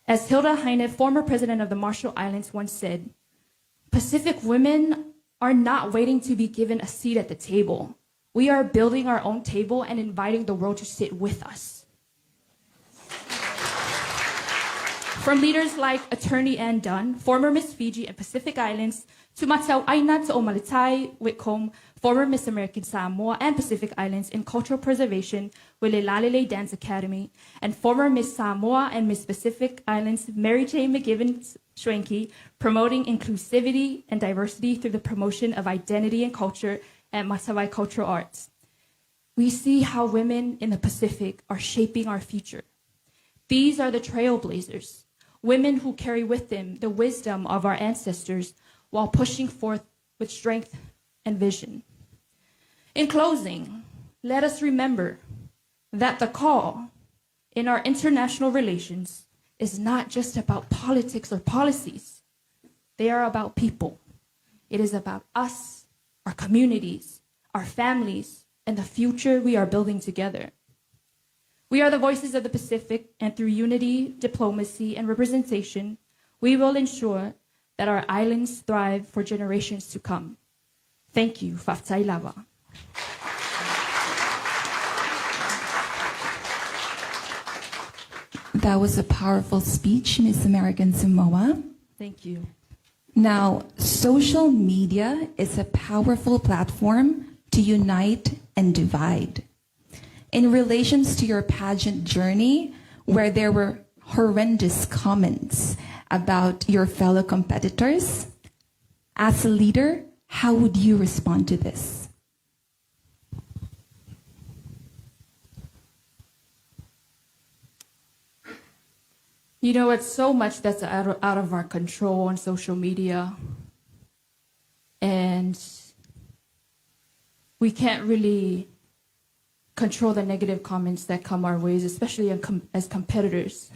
As Hilda Heine, former president of the Marshall Islands, once said, Pacific women are not waiting to be given a seat at the table. We are building our own table and inviting the world to sit with us. From leaders like Attorney Ann Dunn, former Miss Fiji and Pacific Islands, to Matau Aina O'Malitai Whitcomb, former Miss American Samoa and Pacific Islands in cultural preservation with Lelalele Dance Academy, and former Miss Samoa and Miss Pacific Islands Mary J. McGivens Schwenke, promoting inclusivity and diversity through the promotion of identity and culture at Matawai Cultural Arts. We see how women in the Pacific are shaping our future. These are the trailblazers, women who carry with them the wisdom of our ancestors while pushing forth with strength and vision. In closing, let us remember that the call in our international relations is not just about politics or policies. They are about people. It is about us, our communities, our families, and the future we are building together. We are the voices of the Pacific, and through unity, diplomacy, and representation, we will ensure that our islands thrive for generations to come. Thank you, Faftai Lava. That was a powerful speech, Miss American Samoa. Thank you. Now, social media is a powerful platform to unite and divide. In relations to your pageant journey, where there were horrendous comments about your fellow competitors, as a leader, how would you respond to this? You know, it's so much that's out of our control on social media. And we can't really control the negative comments that come our ways, especially as competitors.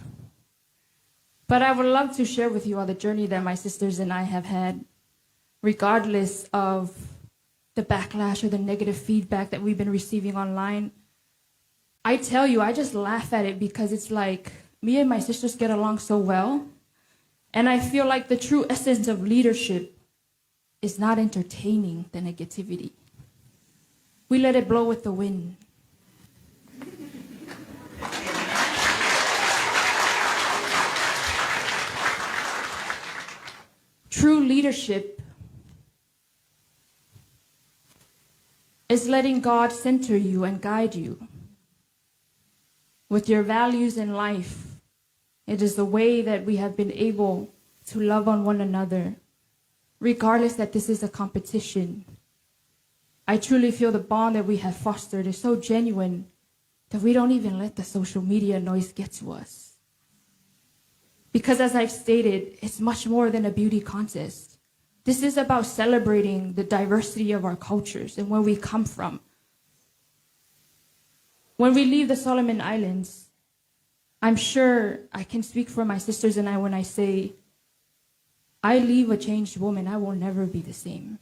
But I would love to share with you all the journey that my sisters and I have had, regardless of the backlash or the negative feedback that we've been receiving online. I tell you, I just laugh at it because it's like me and my sisters get along so well. And I feel like the true essence of leadership is not entertaining the negativity. We let it blow with the wind. True leadership is letting God center you and guide you with your values in life. It is the way that we have been able to love on one another, regardless that this is a competition. I truly feel the bond that we have fostered is so genuine that we don't even let the social media noise get to us. Because as I've stated, it's much more than a beauty contest. This is about celebrating the diversity of our cultures and where we come from. When we leave the Solomon Islands, I'm sure I can speak for my sisters and I when I say, I leave a changed woman. I will never be the same.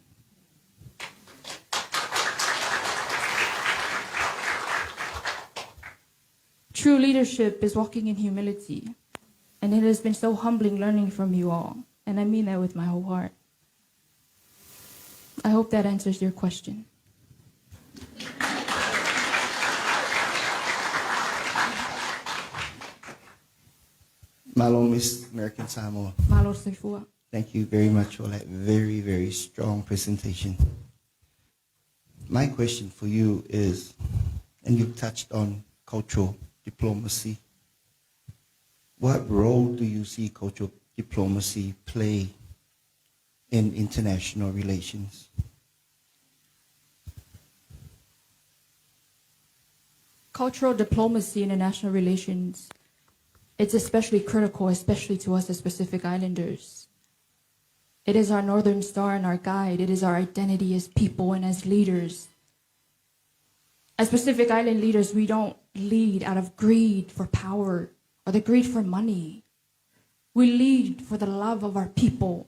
True leadership is walking in humility. And it has been so humbling learning from you all. And I mean that with my whole heart. I hope that answers your question. Malo, Miss American Samoa. Malo Sefua. Thank you very much for that very, very strong presentation. My question for you is, and you touched on cultural diplomacy what role do you see cultural diplomacy play in international relations? Cultural diplomacy in international relations, it's especially critical, especially to us as Pacific Islanders. It is our Northern Star and our guide. It is our identity as people and as leaders. As Pacific Island leaders, we don't lead out of greed for power or the greed for money. We lead for the love of our people.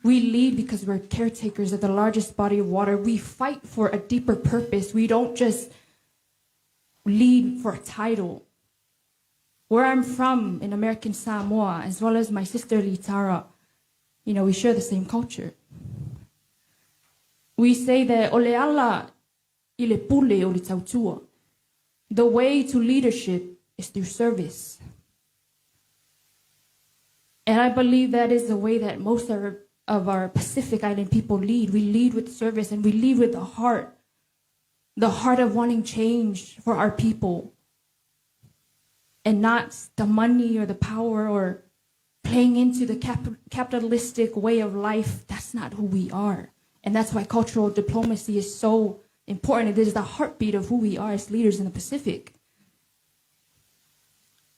We lead because we're caretakers of the largest body of water. We fight for a deeper purpose. We don't just lead for a title. Where I'm from in American Samoa, as well as my sister Litara, we share the same culture. We say that ole ala I le pule o le tautua. The way to leadership is through service. And I believe that is the way that most of our Pacific Island people lead. We lead with service and we lead with the heart of wanting change for our people. And not the money or the power or playing into the capitalistic way of life. That's not who we are. And that's why cultural diplomacy is so important. It is the heartbeat of who we are as leaders in the Pacific.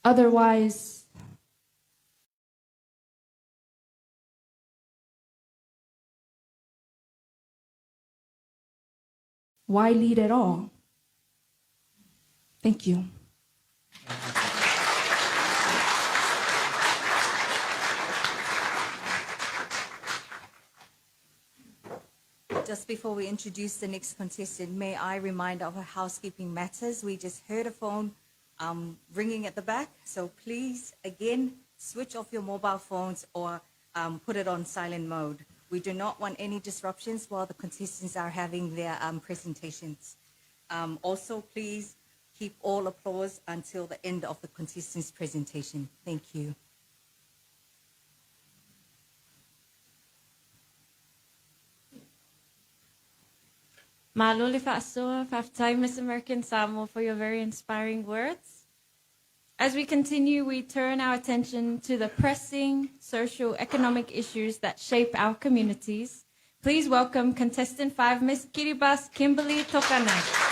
Otherwise, why lead at all? Thank you. Just before we introduce the next contestant, may I remind of our housekeeping matters. We just heard a phone ringing at the back, so please, again, switch off your mobile phones or put it on silent mode. We do not want any disruptions while the contestants are having their presentations. Also, please keep all applause until the end of the contestants' presentation. Thank you. Malole fa'asoa, fa'aftai, Miss American Samoa, for your very inspiring words. As we continue, we turn our attention to the pressing socio-economic issues that shape our communities. Please welcome contestant 5, Miss Kiribati Kimberly Tokanai.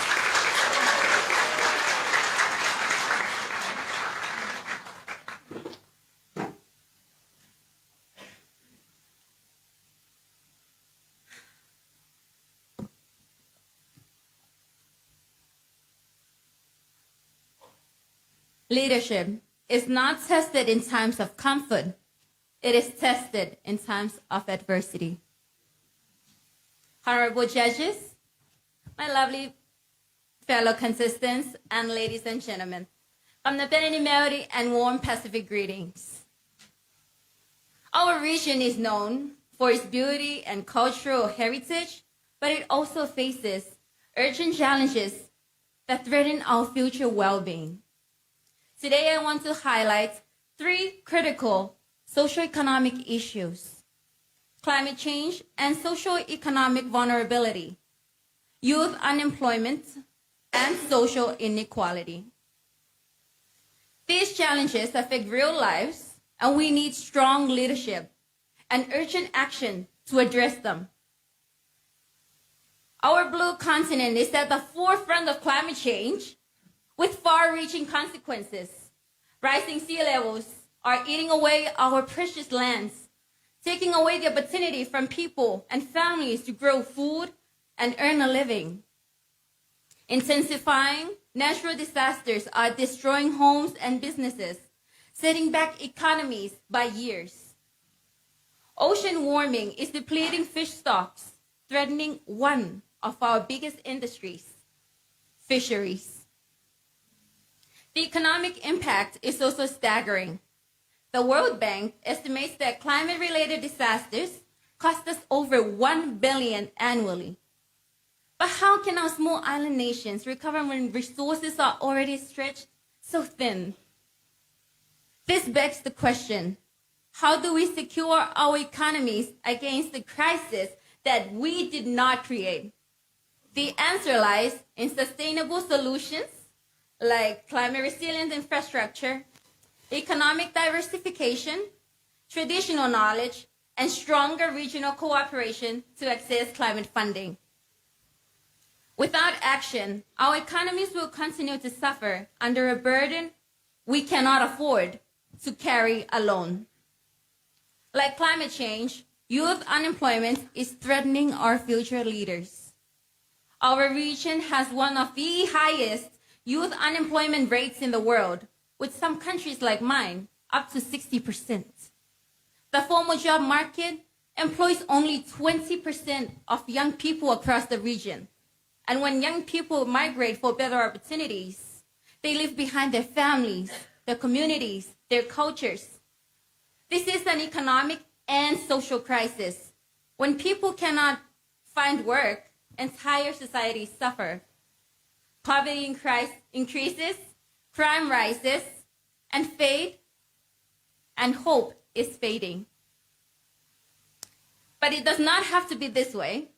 Leadership is not tested in times of comfort. It is tested in times of adversity. Honorable judges, my lovely fellow contestants, and ladies and gentlemen, Kamnapeni Maori and warm Pacific greetings. Our region is known for its beauty and cultural heritage, but it also faces urgent challenges that threaten our future well-being. Today, I want to highlight 3 critical socioeconomic issues: climate change and socioeconomic vulnerability, youth unemployment, and social inequality. These challenges affect real lives, and we need strong leadership and urgent action to address them. Our blue continent is at the forefront of climate change, with far-reaching consequences. Rising sea levels are eating away our precious lands, taking away the opportunity from people and families to grow food and earn a living. Intensifying natural disasters are destroying homes and businesses, setting back economies by years. Ocean warming is depleting fish stocks, threatening one of our biggest industries, fisheries. The economic impact is also staggering. The World Bank estimates that climate-related disasters cost us over $1 billion annually. But how can our small island nations recover when resources are already stretched so thin? This begs the question, how do we secure our economies against the crisis that we did not create? The answer lies in sustainable solutions like climate resilient infrastructure, economic diversification, traditional knowledge, and stronger regional cooperation to access climate funding. Without action, our economies will continue to suffer under a burden we cannot afford to carry alone. Like climate change, youth unemployment is threatening our future leaders. Our region has one of the highest youth unemployment rates in the world, with some countries like mine up to 60%. The formal job market employs only 20% of young people across the region. And when young people migrate for better opportunities, they leave behind their families, their communities, their cultures. This is an economic and social crisis. When people cannot find work, entire societies suffer. Poverty increases, crime rises, and hope is fading. But it does not have to be this way.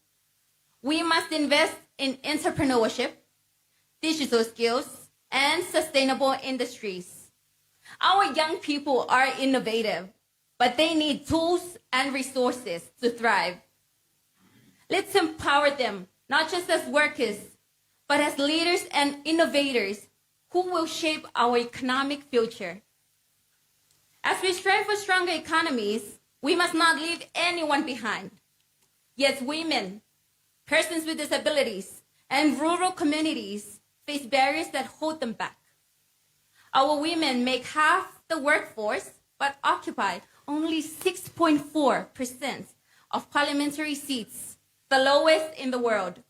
We must invest in entrepreneurship, digital skills, and sustainable industries. Our young people are innovative, but they need tools and resources to thrive. Let's empower them, not just as workers, but as leaders and innovators who will shape our economic future. As we strive for stronger economies, we must not leave anyone behind. Yes, women, persons with disabilities, and rural communities face barriers that hold them back. Our women make half the workforce, but occupy only 6.4% of parliamentary seats, the lowest in the world.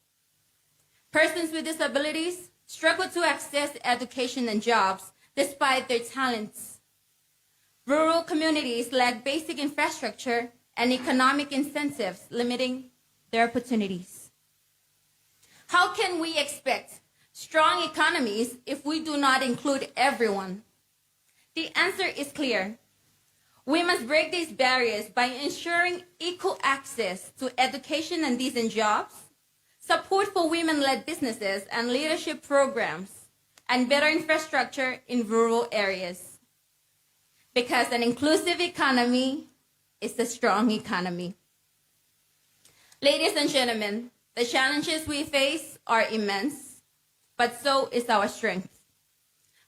Persons with disabilities struggle to access education and jobs despite their talents. Rural communities lack basic infrastructure and economic incentives, limiting their opportunities. How can we expect strong economies if we do not include everyone? The answer is clear. We must break these barriers by ensuring equal access to education and decent jobs, support for women-led businesses and leadership programs, and better infrastructure in rural areas. Because an inclusive economy is a strong economy. Ladies and gentlemen, the challenges we face are immense, but so is our strength.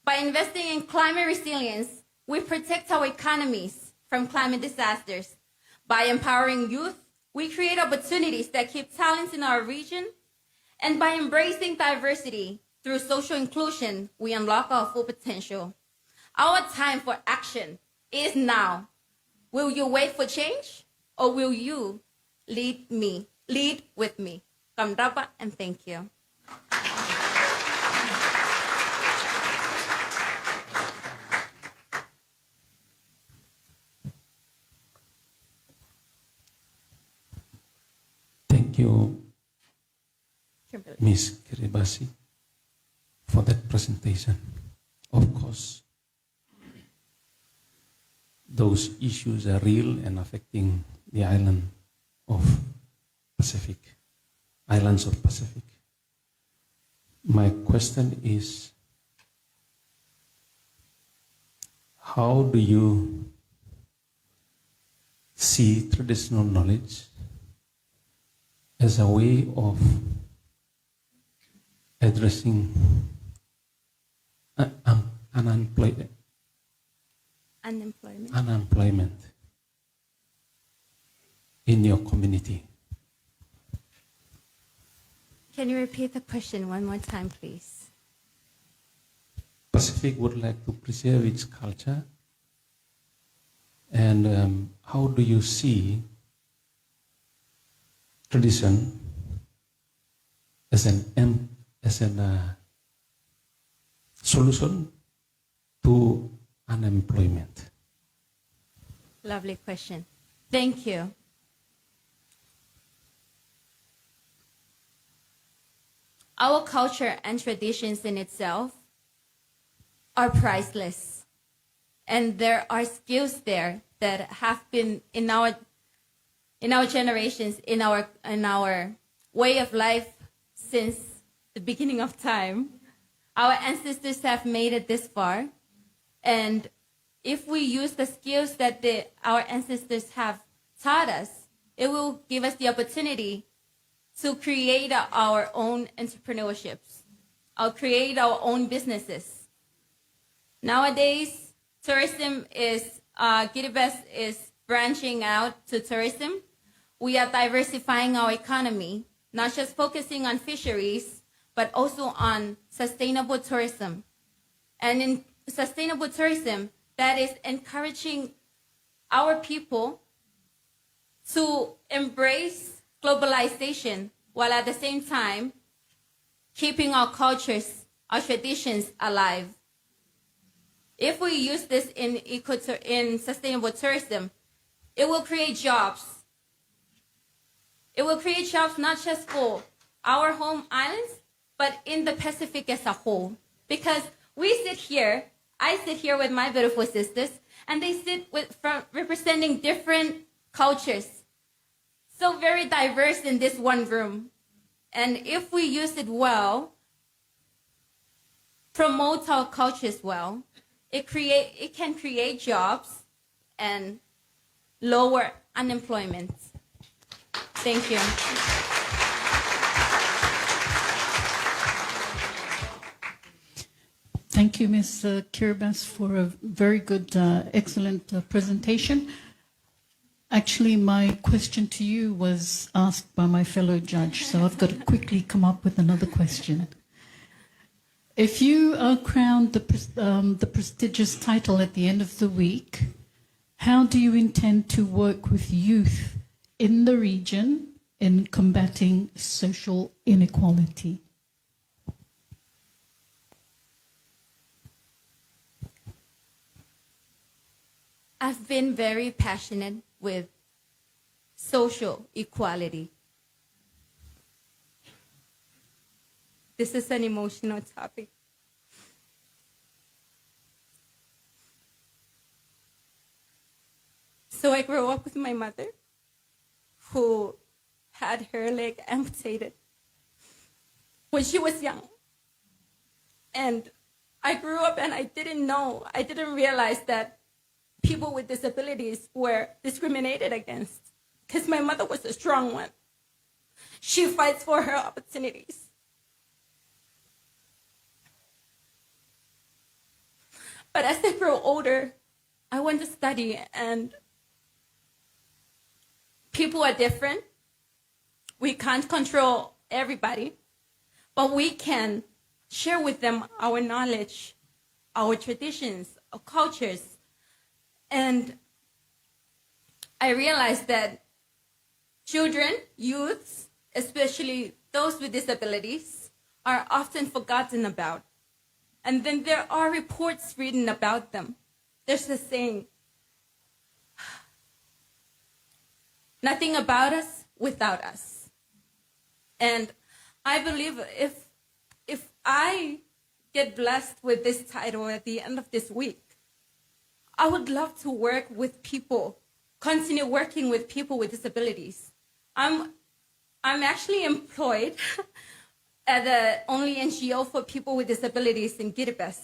By investing in climate resilience, we protect our economies from climate disasters. By empowering youth, we create opportunities that keep talents in our region. And by embracing diversity through social inclusion, we unlock our full potential. Our time for action is now. Will you wait for change, or will you lead with me? Kamdapa, and thank you. Thank you, Ms. Kiribati, for that presentation. Of course, those issues are real and affecting the islands of Pacific. My question is, how do you see traditional knowledge as a way of addressing unemployment in your community? Can you repeat the question one more time, please? Pacific would like to preserve its culture, and how do you see tradition as a solution to unemployment? Lovely question. Thank you. Our culture and traditions in itself are priceless. And there are skills there that have been in our generations, in our way of life since the beginning of time. Our ancestors have made it this far, and if we use the skills that our ancestors have taught us, it will give us the opportunity to create our own entrepreneurships, or create our own businesses. Nowadays, tourism is, Kiribati is branching out to tourism. We are diversifying our economy, not just focusing on fisheries, but also on sustainable tourism. And in sustainable tourism, that is encouraging our people to embrace globalization while at the same time keeping our cultures, our traditions alive. If we use this in sustainable tourism, it will create jobs. It will create jobs not just for our home islands, but in the Pacific as a whole. Because we sit here, I sit here with my beautiful sisters, and they sit representing different cultures. So very diverse in this one room. And if we use it well, promote our cultures well, it can create jobs and lower unemployment. Thank you. Thank you, Ms. Kiribati, for a very good, excellent presentation. Actually, my question to you was asked by my fellow judge, so I've got to quickly come up with another question. If you are crowned the prestigious title at the end of the week, how do you intend to work with youth in the region in combating social inequality? I've been very passionate with social equality. This is an emotional topic. So I grew up with my mother, who had her leg amputated when she was young. And I grew up and I didn't realize that people with disabilities were discriminated against, because my mother was a strong one. She fights for her opportunities. But as I grow older, I went to study, and people are different. We can't control everybody, but we can share with them our knowledge, our traditions, our cultures. And I realized that children, youths, especially those with disabilities, are often forgotten about. And then there are reports written about them. There's a saying, nothing about us without us. And I believe if I get blessed with this title at the end of this week, I would love to work with people, continue working with people with disabilities. I'm actually employed at the only NGO for people with disabilities in Kiribati.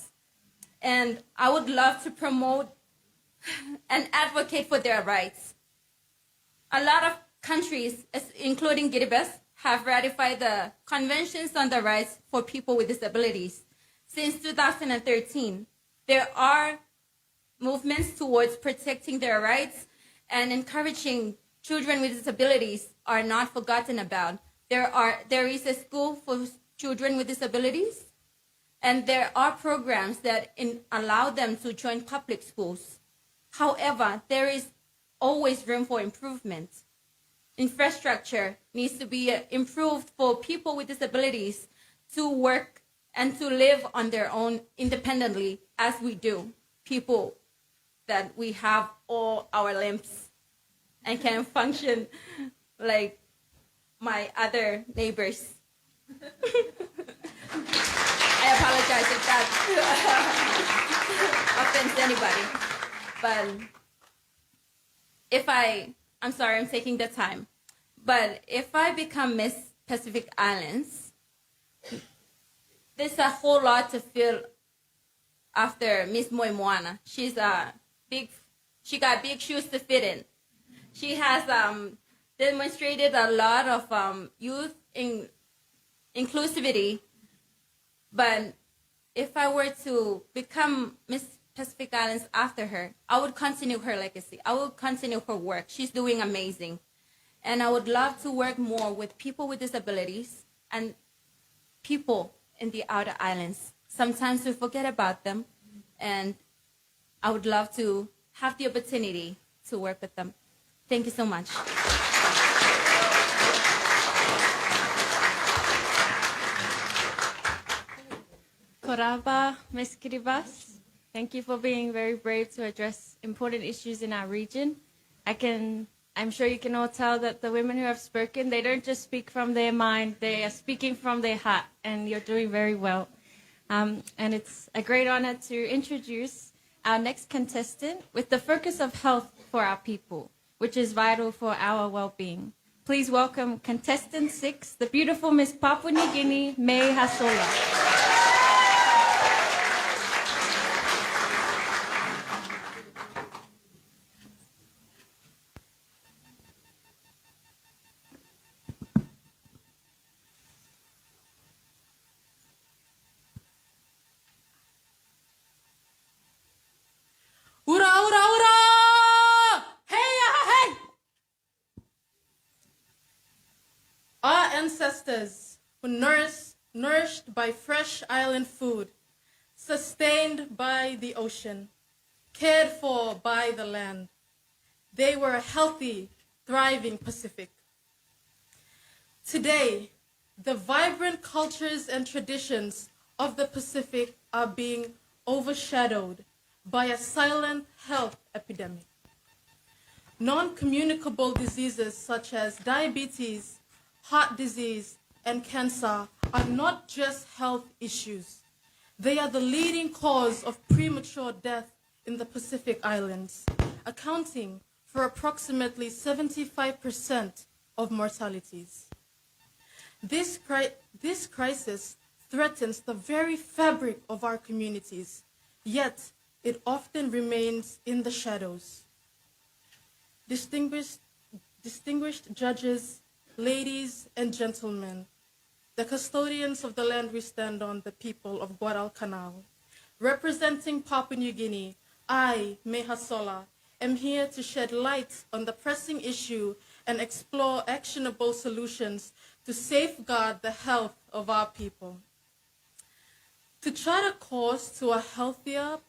And I would love to promote and advocate for their rights. A lot of countries, including Kiribati, have ratified the Conventions on the Rights for People with Disabilities. Since 2013, there are movements towards protecting their rights and encouraging children with disabilities are not forgotten about. There is a school for children with disabilities, and there are programs that allow them to join public schools. However, there is always room for improvement. Infrastructure needs to be improved for people with disabilities to work and to live on their own independently, as we do, people that we have all our limbs and can function like my other neighbors. I apologize if that offends anybody. But I'm sorry, I'm taking the time. But if I become Miss Pacific Islands, there's a whole lot to feel after Miss Moimoana. She's a she got big shoes to fit in. She has demonstrated a lot of youth inclusivity. But if I were to become Miss Pacific Islands after her, I would continue her legacy. I would continue her work. She's doing amazing. And I would love to work more with people with disabilities and people in the outer islands. Sometimes we forget about them, and I would love to have the opportunity to work with them. Thank you so much. Koraba, Ms. Kiribas, thank you for being very brave to address important issues in our region. I'm sure you can all tell that the women who have spoken, they don't just speak from their mind, they are speaking from their heart, and you're doing very well. And it's a great honor to introduce our next contestant with the focus of health for our people, which is vital for our well-being. Please welcome contestant 6, the beautiful Miss Papua New Guinea, May Hasola. Ura, ura, ura! Hey, hey! Our ancestors were nourished by fresh island food, sustained by the ocean, cared for by the land. They were a healthy, thriving Pacific. Today, the vibrant cultures and traditions of the Pacific are being overshadowed by a silent health epidemic. Non-communicable diseases such as diabetes, heart disease, and cancer are not just health issues. They are the leading cause of premature death in the Pacific Islands, accounting for approximately 75% of mortalities. This crisis threatens the very fabric of our communities, yet it often remains in the shadows. Distinguished judges, ladies and gentlemen, the custodians of the land we stand on, the people of Guadalcanal. Representing Papua New Guinea, I, Mehasola, am here to shed light on the pressing issue and explore actionable solutions to safeguard the health of our people. To chart a course to a healthier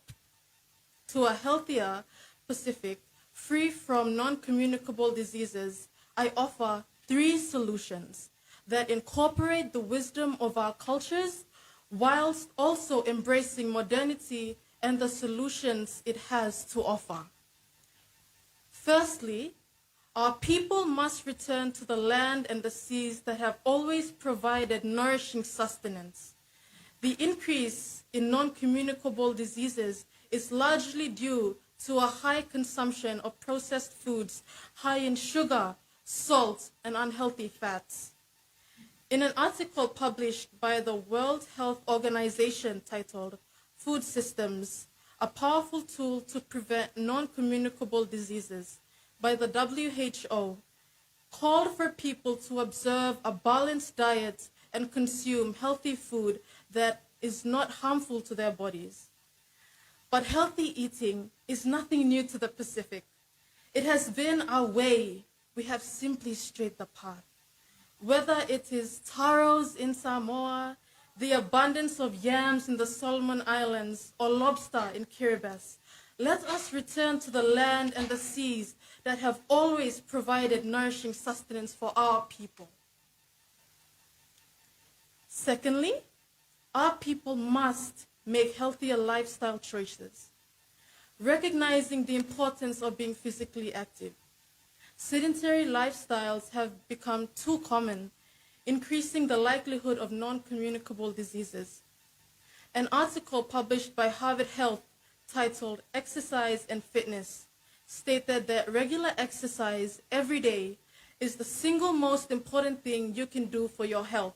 Pacific, free from non-communicable diseases, I offer 3 solutions that incorporate the wisdom of our cultures whilst also embracing modernity and the solutions it has to offer. Firstly, our people must return to the land and the seas that have always provided nourishing sustenance. The increase in non-communicable diseases is largely due to a high consumption of processed foods high in sugar, salt, and unhealthy fats. In an article published by the World Health Organization titled Food Systems, a powerful tool to prevent non-communicable diseases, by the WHO, called for people to observe a balanced diet and consume healthy food that is not harmful to their bodies. But healthy eating is nothing new to the Pacific. It has been our way. We have simply strayed the path. Whether it is taros in Samoa, the abundance of yams in the Solomon Islands, or lobster in Kiribati, let us return to the land and the seas that have always provided nourishing sustenance for our people. Secondly, our people must make healthier lifestyle choices, recognizing the importance of being physically active. Sedentary lifestyles have become too common, increasing the likelihood of non-communicable diseases. An article published by Harvard Health titled Exercise and Fitness stated that regular exercise every day is the single most important thing you can do for your health,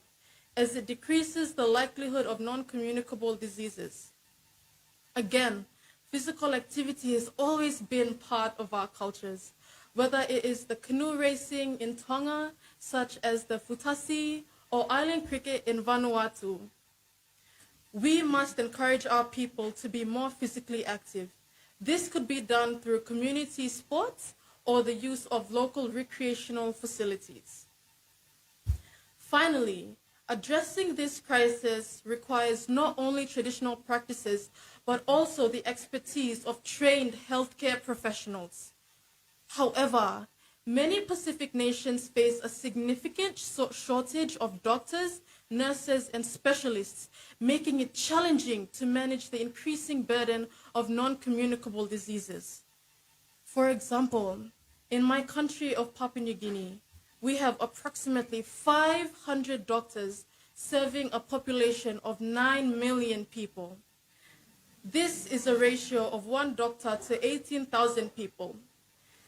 as it decreases the likelihood of non-communicable diseases. Again, physical activity has always been part of our cultures, whether it is the canoe racing in Tonga, such as the futasi, or island cricket in Vanuatu. We must encourage our people to be more physically active. This could be done through community sports or the use of local recreational facilities. Finally, addressing this crisis requires not only traditional practices, but also the expertise of trained healthcare professionals. However, many Pacific nations face a significant shortage of doctors, nurses, and specialists, making it challenging to manage the increasing burden of non-communicable diseases. For example, in my country of Papua New Guinea, we have approximately 500 doctors serving a population of 9 million people. This is a ratio of 1 doctor to 18,000 people.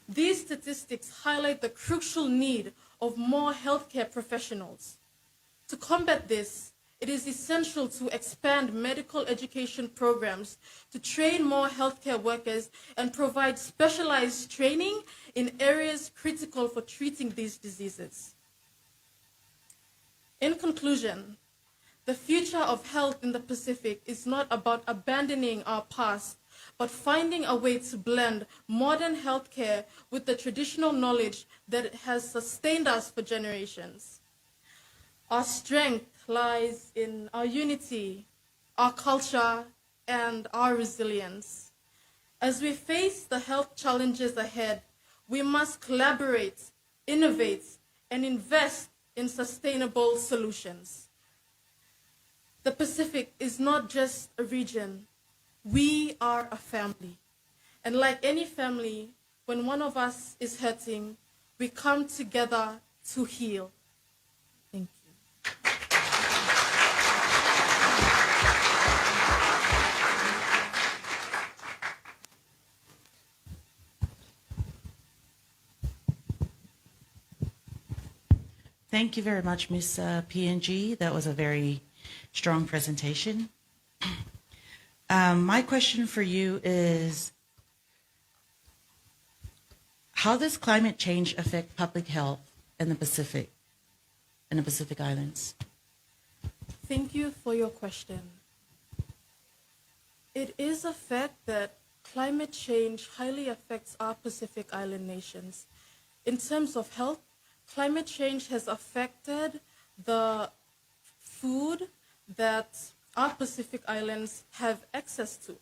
These statistics highlight the crucial need of more healthcare professionals. To combat this, it is essential to expand medical education programs to train more healthcare workers and provide specialized training in areas critical for treating these diseases. In conclusion, the future of health in the Pacific is not about abandoning our past, but finding a way to blend modern healthcare with the traditional knowledge that has sustained us for generations. Our strength lies in our unity, our culture, and our resilience. As we face the health challenges ahead, we must collaborate, innovate, and invest in sustainable solutions. The Pacific is not just a region. We are a family. And like any family, when one of us is hurting, we come together to heal. Thank you. Thank you very much, Ms. PNG. That was a very strong presentation. My question for you is, how does climate change affect public health in the Pacific Islands? Thank you for your question. It is a fact that climate change highly affects our Pacific Island nations. In terms of health, climate change has affected the food that our Pacific Islands have access to.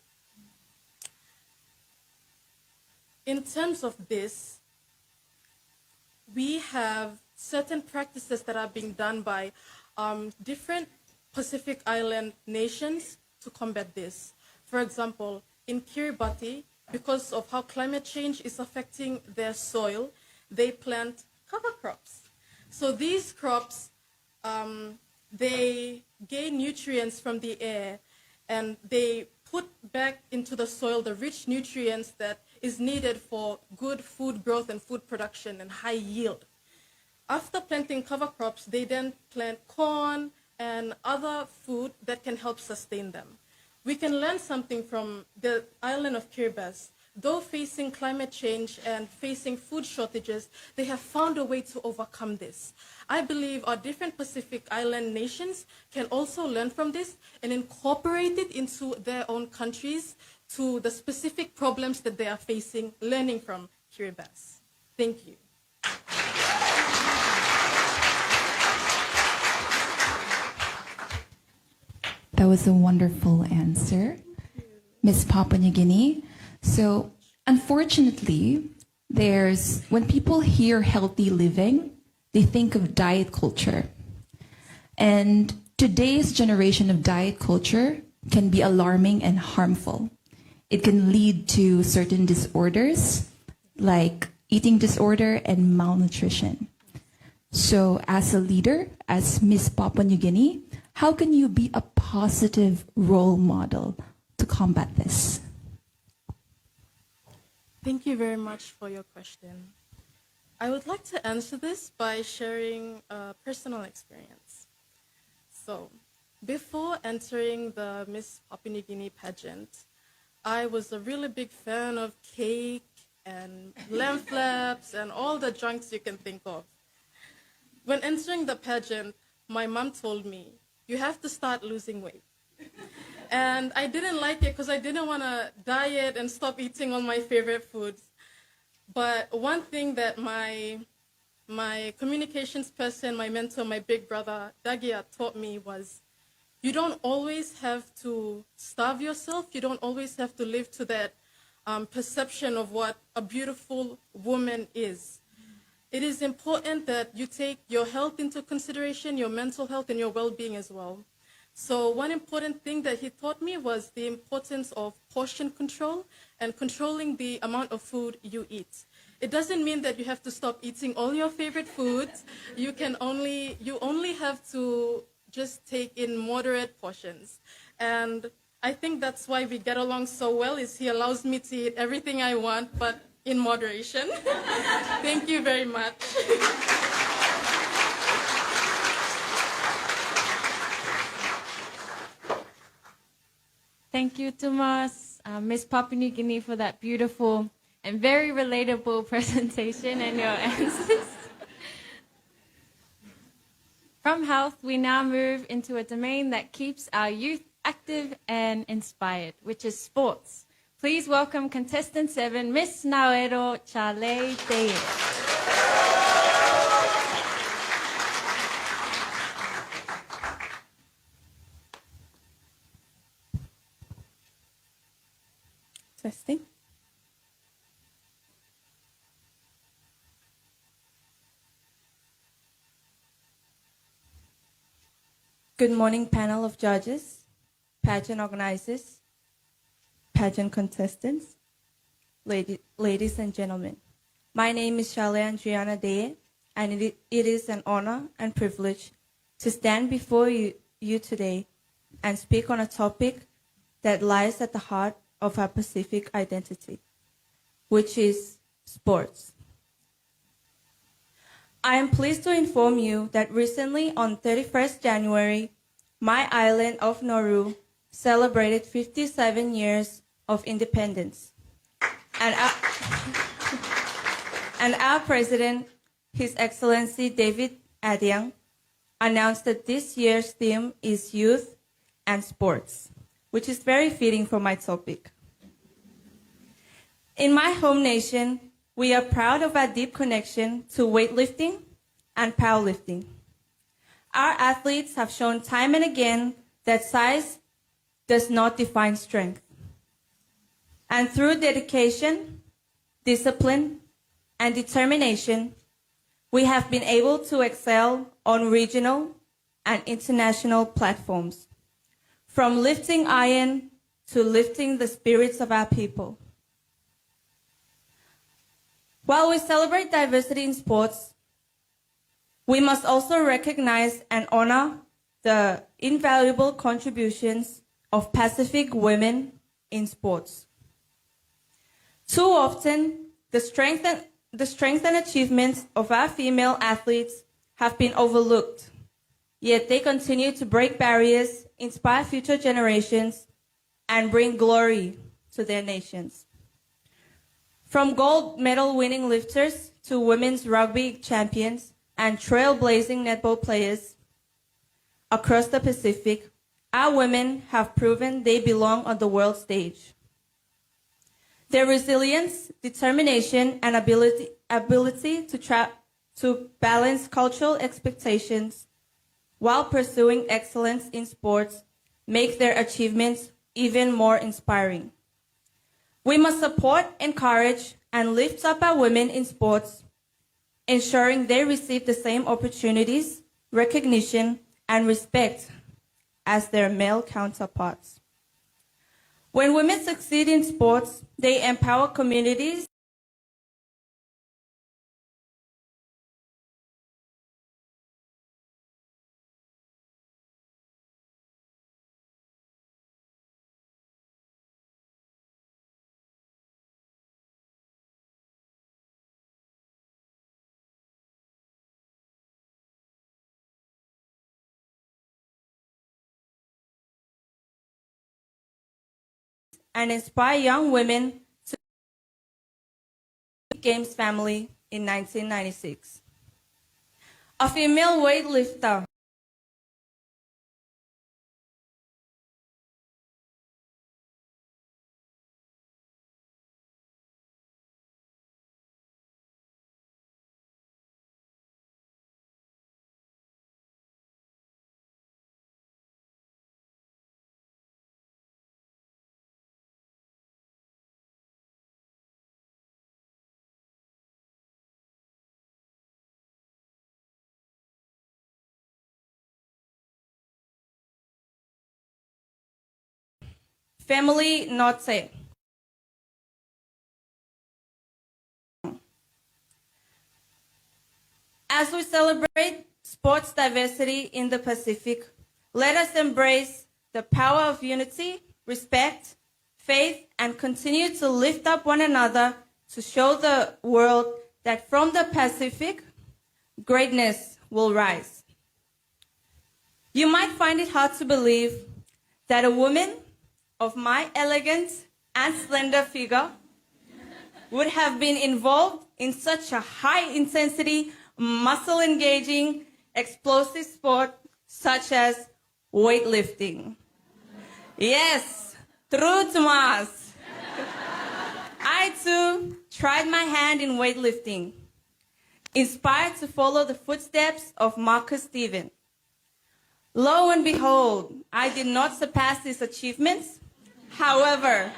In terms of this, we have certain practices that are being done by different Pacific Island nations to combat this. For example, in Kiribati, because of how climate change is affecting their soil, they plant cover crops. So these crops, they gain nutrients from the air, and they put back into the soil the rich nutrients that is needed for good food growth and food production and high yield. After planting cover crops, they then plant corn and other food that can help sustain them. We can learn something from the island of Kiribati. Though facing climate change and facing food shortages, they have found a way to overcome this. I believe our different Pacific Island nations can also learn from this and incorporate it into their own countries to the specific problems that they are facing, learning from Kiribati. Thank you. That was a wonderful answer, Miss Papua New Guinea. So, unfortunately, when people hear healthy living, they think of diet culture. And today's generation of diet culture can be alarming and harmful. It can lead to certain disorders like eating disorder and malnutrition. So, as a leader, as Miss Papua New Guinea, how can you be a positive role model to combat this? Thank you very much for your question. I would like to answer this by sharing a personal experience. So, before entering the Miss Papua New Guinea pageant, I was a really big fan of cake and lamb flaps and all the junks you can think of. When entering the pageant, my mom told me, you have to start losing weight. And I didn't like it because I didn't want to diet and stop eating all my favorite foods. But one thing that my communications person, my mentor, my big brother, Dagia, taught me was you don't always have to starve yourself. You don't always have to live to that perception of what a beautiful woman is. It is important that you take your health into consideration, your mental health, and your well-being as well. So one important thing that he taught me was the importance of portion control and controlling the amount of food you eat. It doesn't mean that you have to stop eating all your favorite foods. You only have to just take in moderate portions. And I think that's why we get along so well, is he allows me to eat everything I want, but in moderation. Thank you very much. Thank you, Tomas, Miss Papua New Guinea, for that beautiful and very relatable presentation and your answers. From health, we now move into a domain that keeps our youth active and inspired, which is sports. Please welcome contestant 7, Miss Naero Chale Teye. Testing. Good morning, panel of judges, pageant organizers, pageant contestants, ladies and gentlemen. My name is Shale Andriana Deye, and it is an honor and privilege to stand before you today and speak on a topic that lies at the heart of our Pacific identity, which is sports. I am pleased to inform you that recently on 31st January, my island of Nauru celebrated 57 years of independence. And our president, His Excellency David Adiang, announced that this year's theme is youth and sports, which is very fitting for my topic. In my home nation, we are proud of our deep connection to weightlifting and powerlifting. Our athletes have shown time and again that size does not define strength. And through dedication, discipline, and determination, we have been able to excel on regional and international platforms, from lifting iron to lifting the spirits of our people. While we celebrate diversity in sports, we must also recognize and honor the invaluable contributions of Pacific women in sports. Too often, the strength and achievements of our female athletes have been overlooked, yet they continue to break barriers, inspire future generations, and bring glory to their nations. From gold medal winning lifters to women's rugby champions and trailblazing netball players across the Pacific, our women have proven they belong on the world stage. Their resilience, determination, and ability to balance cultural expectations while pursuing excellence in sports make their achievements even more inspiring. We must support, encourage, and lift up our women in sports, ensuring they receive the same opportunities, recognition, and respect as their male counterparts. When women succeed in sports, they empower communities and inspire young women to Games family in 1996. A female weightlifter. Family not safe. As we celebrate sports diversity in the Pacific, let us embrace the power of unity, respect, faith, and continue to lift up one another to show the world that from the Pacific, greatness will rise. You might find it hard to believe that a woman of my elegant and slender figure would have been involved in such a high-intensity, muscle-engaging, explosive sport such as weightlifting. Yes, true, Tomas. I, too, tried my hand in weightlifting, inspired to follow the footsteps of Marcus Stephen. Lo and behold, I did not surpass his achievements. However,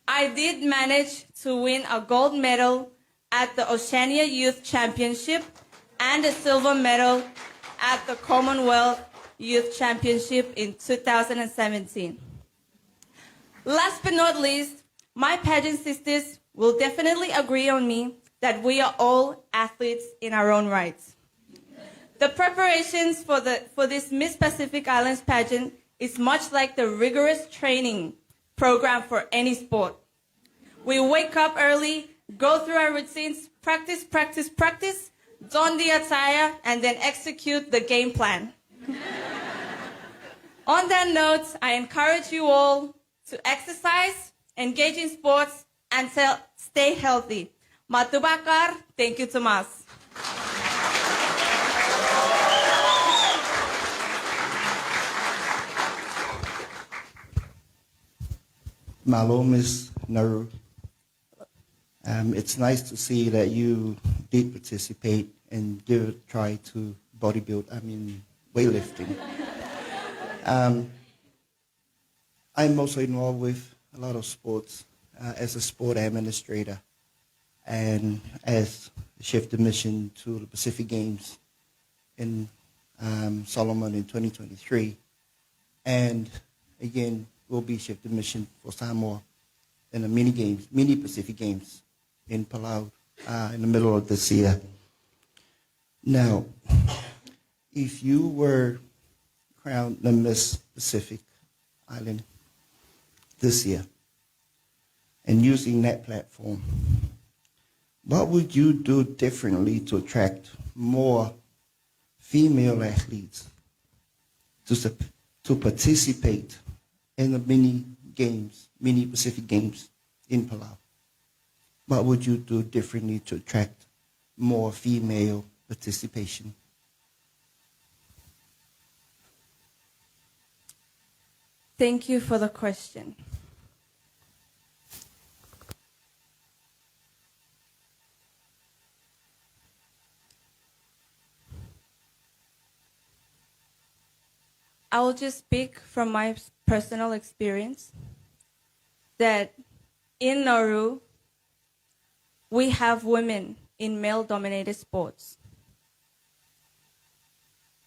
I did manage to win a gold medal at the Oceania Youth Championship and a silver medal at the Commonwealth Youth Championship in 2017. Last but not least, my pageant sisters will definitely agree on me that we are all athletes in our own rights. The preparations for this Miss Pacific Islands pageant is much like the rigorous training program for any sport. We wake up early, go through our routines, practice, don the attire, and then execute the game plan. On that note, I encourage you all to exercise, engage in sports, and stay healthy. Matubakar, thank you, Tomas. Malo, Ms. Naru. It's nice to see that you did participate and give a try to weightlifting. I'm also involved with a lot of sports as a sport administrator and as chef de mission to the Pacific Games in Solomon in 2023. And again, will be chef de mission for Samoa in the mini Pacific Games in Palau in the middle of this year. Now, if you were crowned the Miss Pacific Island this year and using that platform, what would you do differently to attract more female athletes to participate in the mini Pacific Games in Palau? What would you do differently to attract more female participation? Thank you for the question. I will just speak from my personal experience that in Nauru, we have women in male-dominated sports.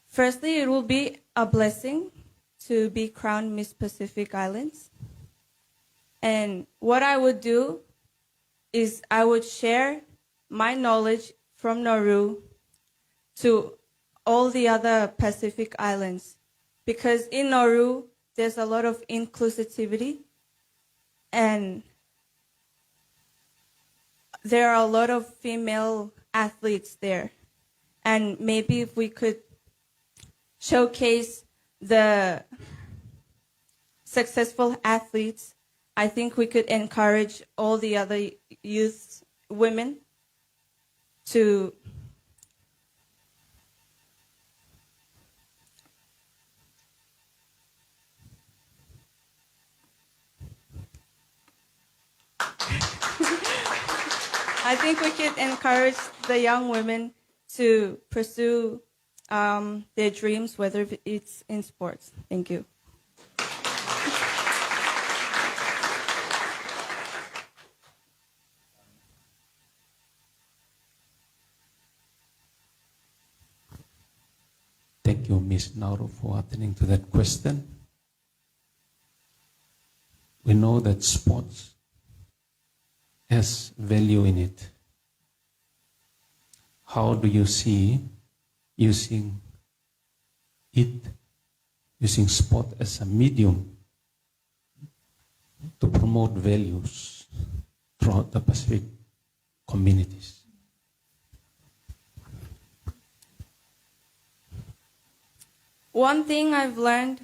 Firstly, it will be a blessing to be crowned Miss Pacific Islands. And what I would do is I would share my knowledge from Nauru to all the other Pacific Islands. Because in Nauru, there's a lot of inclusivity and there are a lot of female athletes there. And maybe if we could showcase the successful athletes I think we could encourage all the other youth women to I think we could encourage the young women to pursue their dreams, whether it's in sports. Thank you. Thank you, Ms. Nauru, for attending to that question. We know that sports has value in it. How do you see using sport as a medium to promote values throughout the Pacific communities? One thing I've learned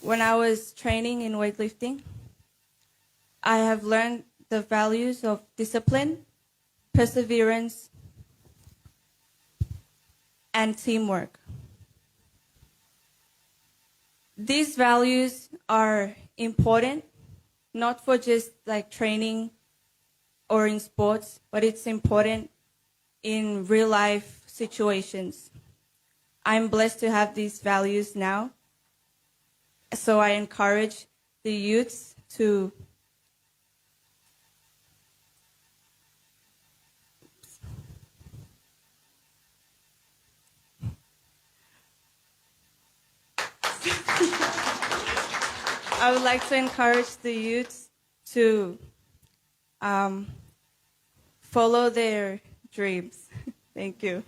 when I was training in weightlifting, I have learned the values of discipline, perseverance, and teamwork. These values are important, not for just like training or in sports, but it's important in real life situations. I'm blessed to have these values now. So I encourage the youths to I would like to encourage the youths to follow their dreams. Thank you.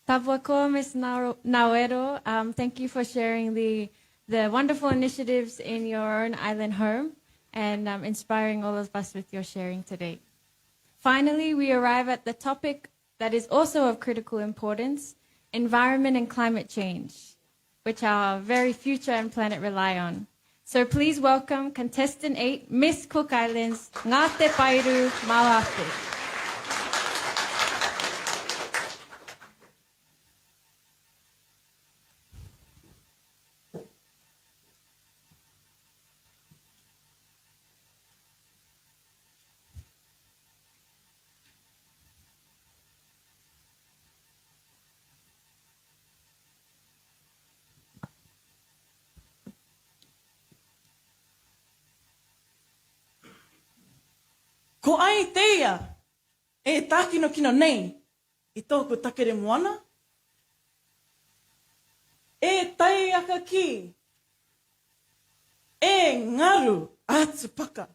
Tabuako, Ms. Nauero, thank you for sharing the wonderful initiatives in your own island home and inspiring all of us with your sharing today. Finally, we arrive at the topic that is also of critical importance, environment and climate change, which our very future and planet rely on. So please welcome contestant 8, Miss Cook Islands, Ngate Pairu Mawate. Ko ai teia e tākino kino nei i tōku takere moana. E tai aka ki. E ngaru atu paka.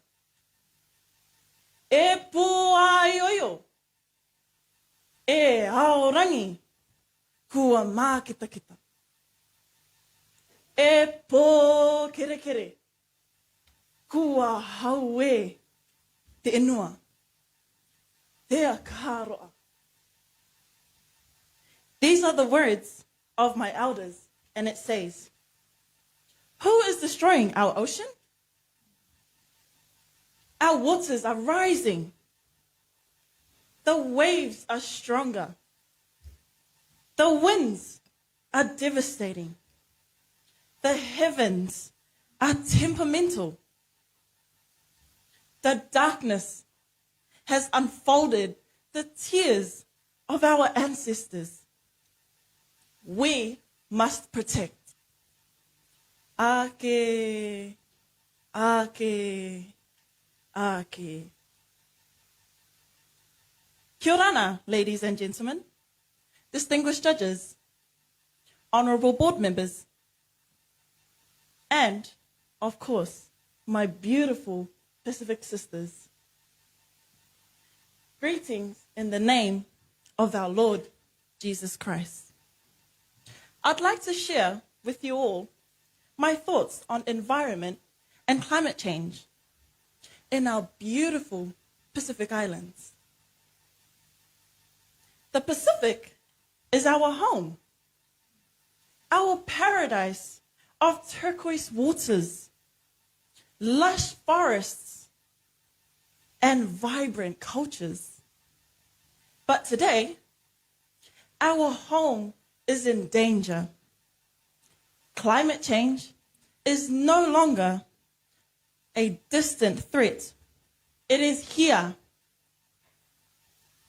E pō ai oio. E aorangi kua mākitakita. E pō kere kere. Kua haue. Te inua, te akaroa. These are the words of my elders, and it says, who is destroying our ocean? Our waters are rising. The waves are stronger. The winds are devastating. The heavens are temperamental. The darkness has unfolded the tears of our ancestors. We must protect. Ake, ake, ake. Kia ora, ladies and gentlemen, distinguished judges, honorable board members, and, of course, my beautiful Pacific sisters. Greetings in the name of our Lord Jesus Christ. I'd like to share with you all my thoughts on environment and climate change in our beautiful Pacific Islands. The Pacific is our home, our paradise of turquoise waters, lush forests, and vibrant cultures. But today, our home is in danger. Climate change is no longer a distant threat. It is here,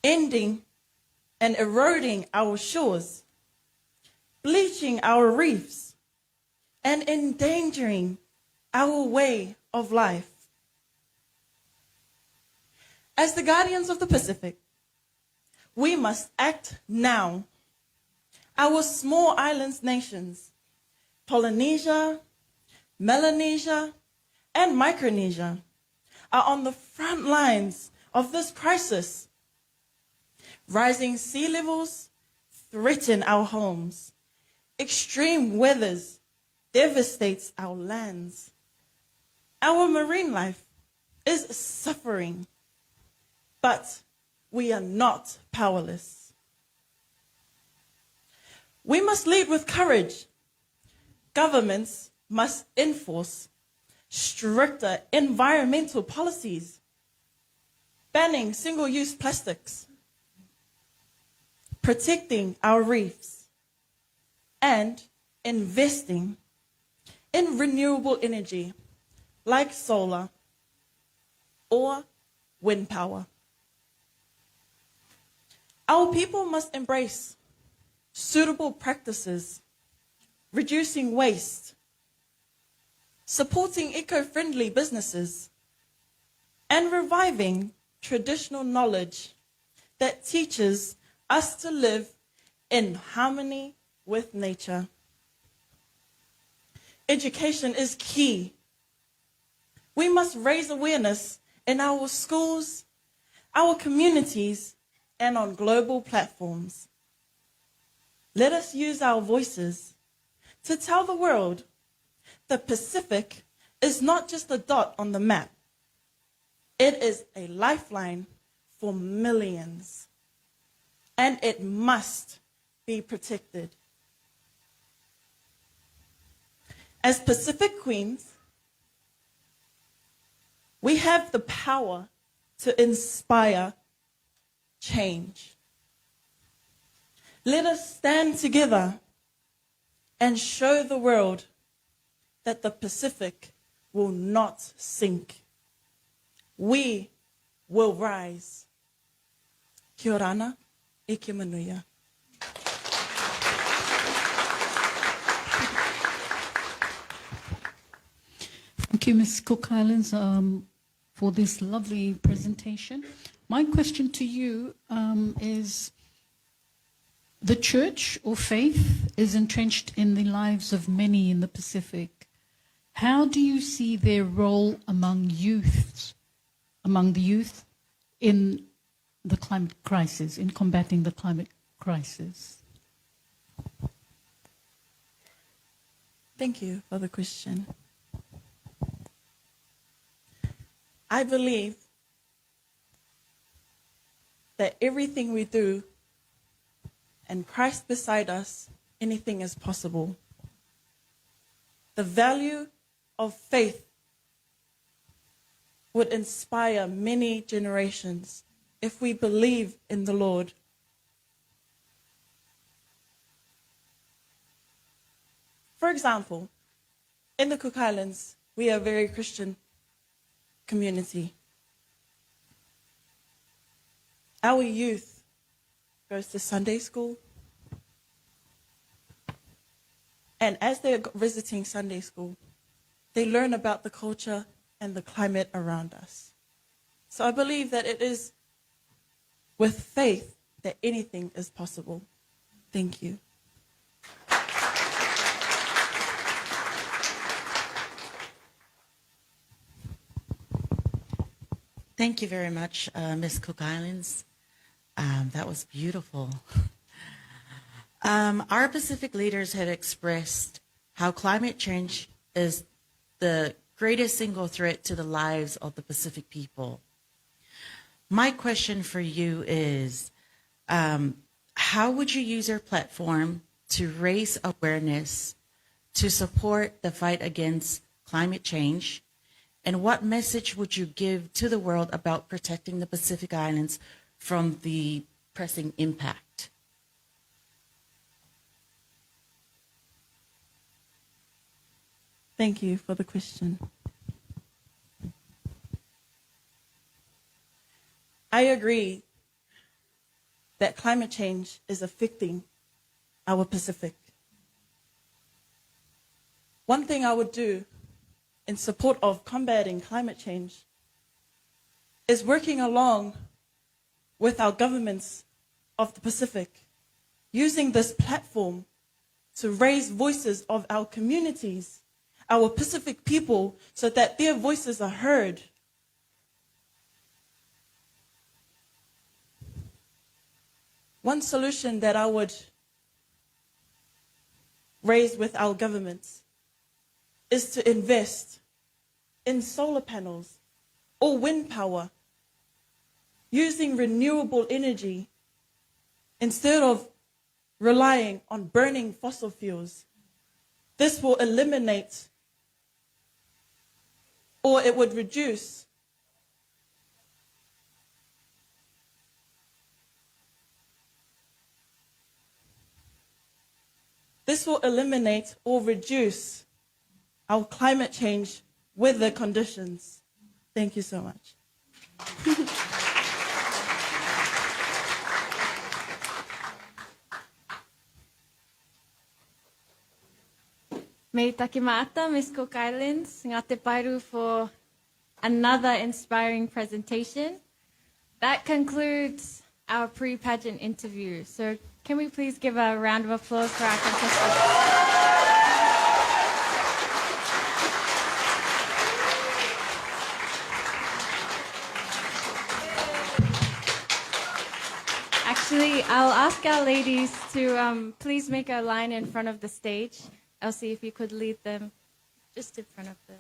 ending and eroding our shores, bleaching our reefs, and endangering our way of life. As the guardians of the Pacific, we must act now. Our small islands nations, Polynesia, Melanesia, and Micronesia, are on the front lines of this crisis. Rising sea levels threaten our homes. Extreme weathers devastates our lands. Our marine life is suffering, but we are not powerless. We must lead with courage. Governments must enforce stricter environmental policies, banning single-use plastics, protecting our reefs, and investing in renewable energy like solar or wind power. Our people must embrace suitable practices, reducing waste, supporting eco-friendly businesses, and reviving traditional knowledge that teaches us to live in harmony with nature. Education is key. We must raise awareness in our schools, our communities, and on global platforms. Let us use our voices to tell the world the Pacific is not just a dot on the map. It is a lifeline for millions, and it must be protected. As Pacific Queens, we have the power to inspire change. Let us stand together and show the world that the Pacific will not sink. We will rise. Kia orana, e ke manuia. Thank you, Ms. Cook Islands, for this lovely presentation. My question to you is, the church or faith is entrenched in the lives of many in the Pacific. How do you see their role among the youth in the climate crisis, in combating the climate crisis? Thank you for the question. I believe that everything we do and Christ beside us, anything is possible. The value of faith would inspire many generations if we believe in the Lord. For example, in the Cook Islands, we are a very Christian community. Our youth goes to Sunday school, and as they're visiting Sunday school, they learn about the culture and the climate around us. So I believe that it is with faith that anything is possible. Thank you. Thank you very much, Ms. Cook Islands. That was beautiful. Our Pacific leaders have expressed how climate change is the greatest single threat to the lives of the Pacific people. My question for you is, how would you use your platform to raise awareness to support the fight against climate change? And what message would you give to the world about protecting the Pacific Islands from the pressing impact? Thank you for the question. I agree that climate change is affecting our Pacific. One thing I would do in support of combating climate change is working along with our governments of the Pacific, using this platform to raise voices of our communities, our Pacific people, so that their voices are heard. One solution that I would raise with our governments is to invest in solar panels or wind power, using renewable energy instead of relying on burning fossil fuels. This will eliminate, or it would reduce, or reduce our climate change weather conditions. Thank you so much. Me takimaata, Miss Cook Islands, ngā te pairu for another inspiring presentation. That concludes our pre-pageant interview. So can we please give a round of applause for our contestants? Actually, I'll ask our ladies to please make a line in front of the stage. Elsie, if you could lead them just in front of the...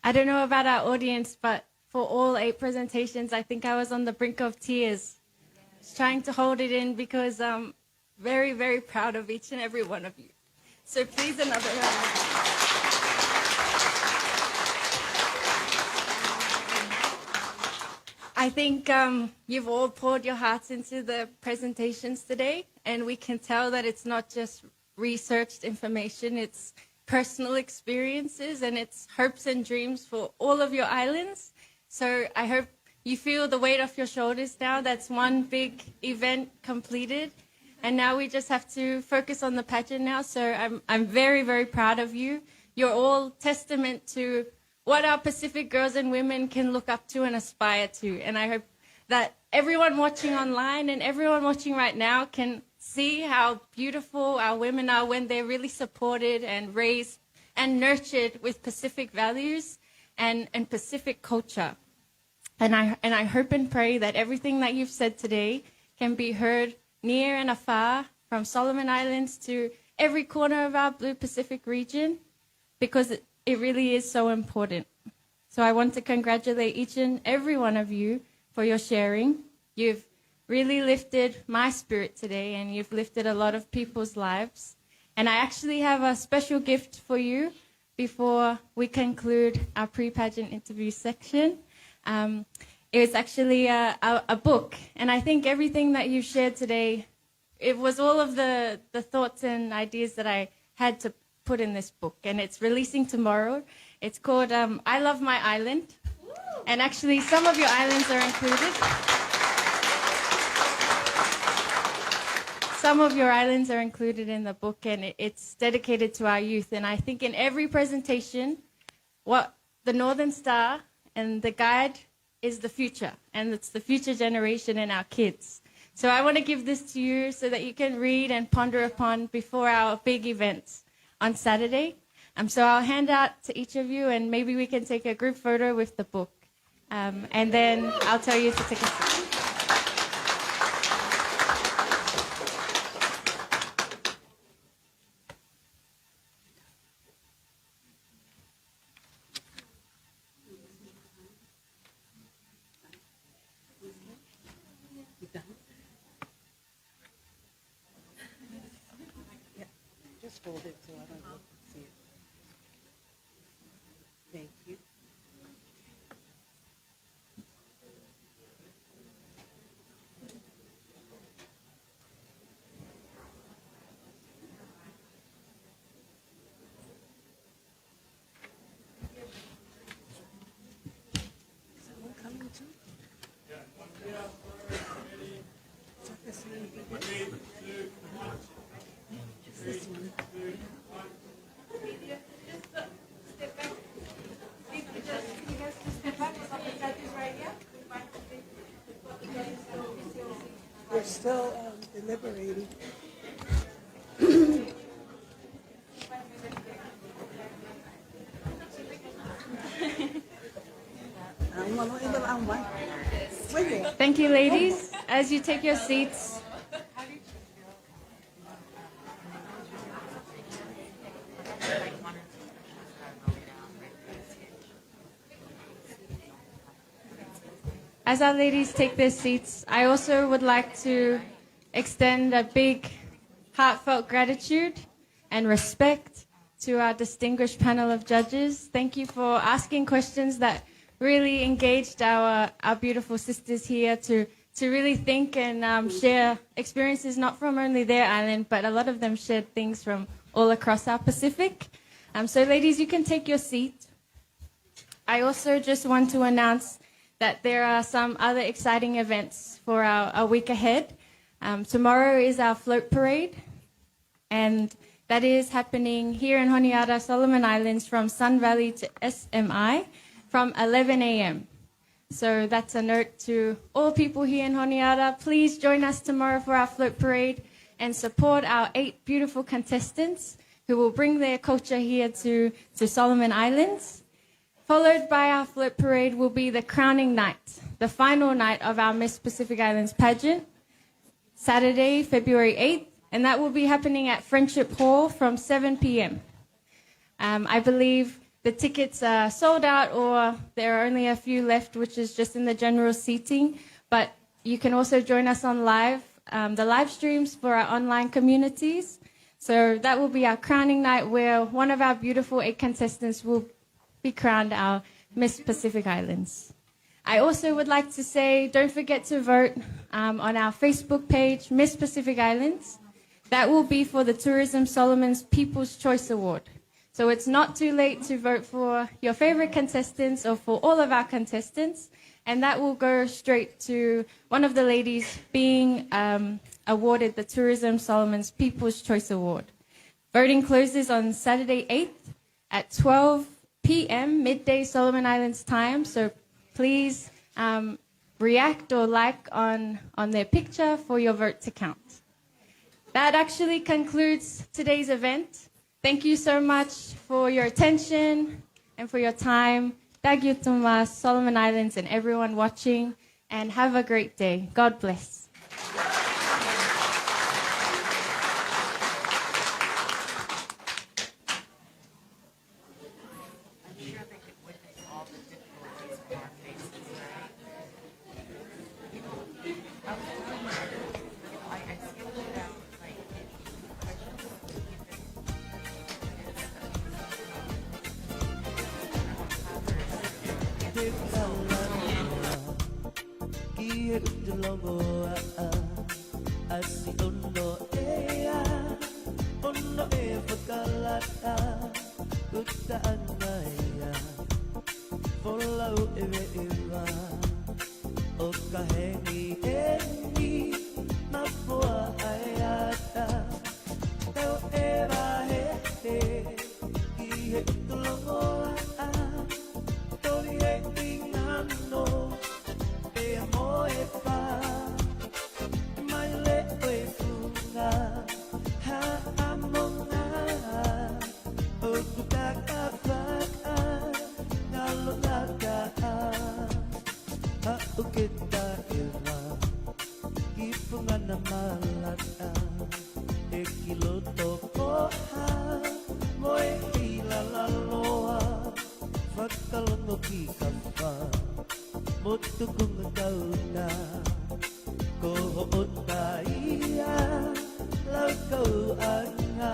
I don't know about our audience, but for all 8 presentations, I think I was on the brink of tears, just trying to hold it in because I'm very, very proud of each and every one of you. So please, another round. I think you've all poured your hearts into the presentations today, and we can tell that it's not just researched information, it's personal experiences, and it's hopes and dreams for all of your islands. So I hope you feel the weight off your shoulders now. That's one big event completed. And now we just have to focus on the pageant now. So I'm very, very proud of you. You're all testament to what our Pacific girls and women can look up to and aspire to. And I hope that everyone watching online and everyone watching right now can see how beautiful our women are when they're really supported and raised and nurtured with Pacific values and Pacific culture. And I hope and pray that everything that you've said today can be heard near and afar, from Solomon Islands to every corner of our Blue Pacific region, because it really is so important. So I want to congratulate each and every one of you for your sharing. You've really lifted my spirit today, and you've lifted a lot of people's lives. And I actually have a special gift for you before we conclude our pre-pageant interview section. It was actually a book, and I think everything that you've shared today, it was all of the thoughts and ideas that I had to put in this book, and it's releasing tomorrow. It's called I Love My Island, and actually some of your islands are included. Some of your islands are included in the book, and it's dedicated to our youth. And I think in every presentation, what the Northern Star and the guide is the future, and it's the future generation and our kids. So I want to give this to you so that you can read and ponder upon before our big events on Saturday. So I'll hand out to each of you, and maybe we can take a group photo with the book. And then I'll tell you to take a seat. just hold it so I don't see it. Thank you. We're still deliberating. Thank you, ladies. As you take your seats, as our ladies take their seats, I also would like to extend a big heartfelt gratitude and respect to our distinguished panel of judges. Thank you for asking questions that really engaged our beautiful sisters here to really think and share experiences not from only their island, but a lot of them shared things from all across our Pacific. So ladies, you can take your seat. I also just want to announce that there are some other exciting events for our week ahead. Tomorrow is our float parade, and that is happening here in Honiara, Solomon Islands, from Sun Valley to SMI from 11 a.m. So that's a note to all people here in Honiara. Please join us tomorrow for our float parade and support our 8 beautiful contestants who will bring their culture here to Solomon Islands. Followed by our float parade will be the crowning night, the final night of our Miss Pacific Islands pageant, Saturday, February 8th, and that will be happening at Friendship Hall from 7 p.m. I believe the tickets are sold out, or there are only a few left, which is just in the general seating, but you can also join us on the live streams for our online communities. So that will be our crowning night, where one of our beautiful 8 contestants will be crowned our Miss Pacific Islands. I also would like to say, don't forget to vote on our Facebook page, Miss Pacific Islands. That will be for the Tourism Solomon's People's Choice Award. So it's not too late to vote for your favorite contestants or for all of our contestants, and that will go straight to one of the ladies being awarded the Tourism Solomon's People's Choice Award. Voting closes on Saturday 8th at 12 p.m. midday Solomon Islands time, so please react or like on their picture for your vote to count. That actually concludes today's event. Thank you so much for your attention and for your time. Dagyutuma, Solomon Islands, and everyone watching, and have a great day. God bless. Ko o taia lau kau anga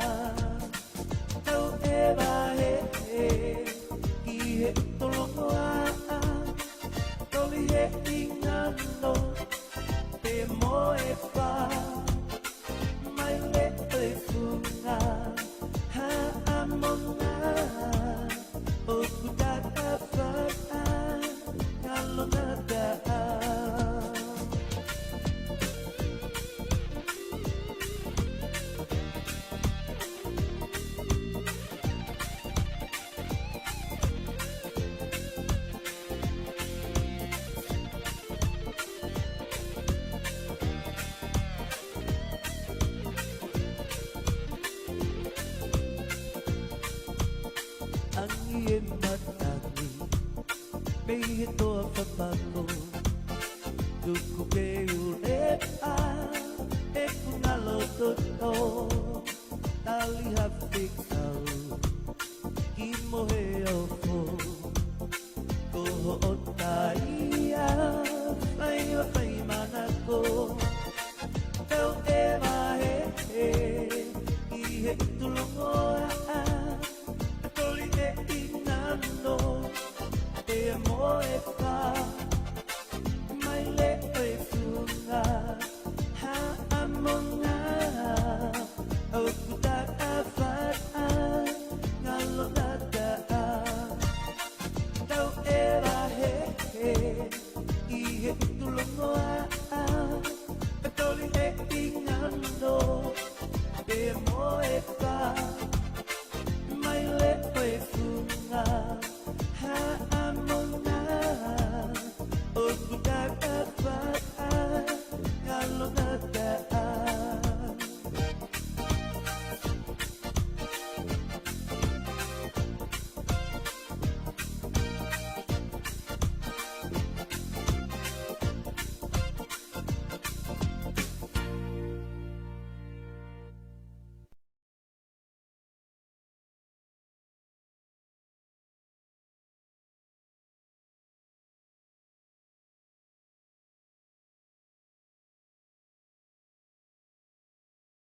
Angi e matangi Me he toa whapako Tuku ke ure a E kungalo toto Tali hawhikau Ki mohe o fo Koho o taia Whai wa whai manako Tau e mahe he I he tulongo a Toli e inano Te mo e wha Mai le e funga Ha amonga Au kuta a whara Ngalo nata a Tau e rahe he I he tulongo a Toli e inano Te mo e wha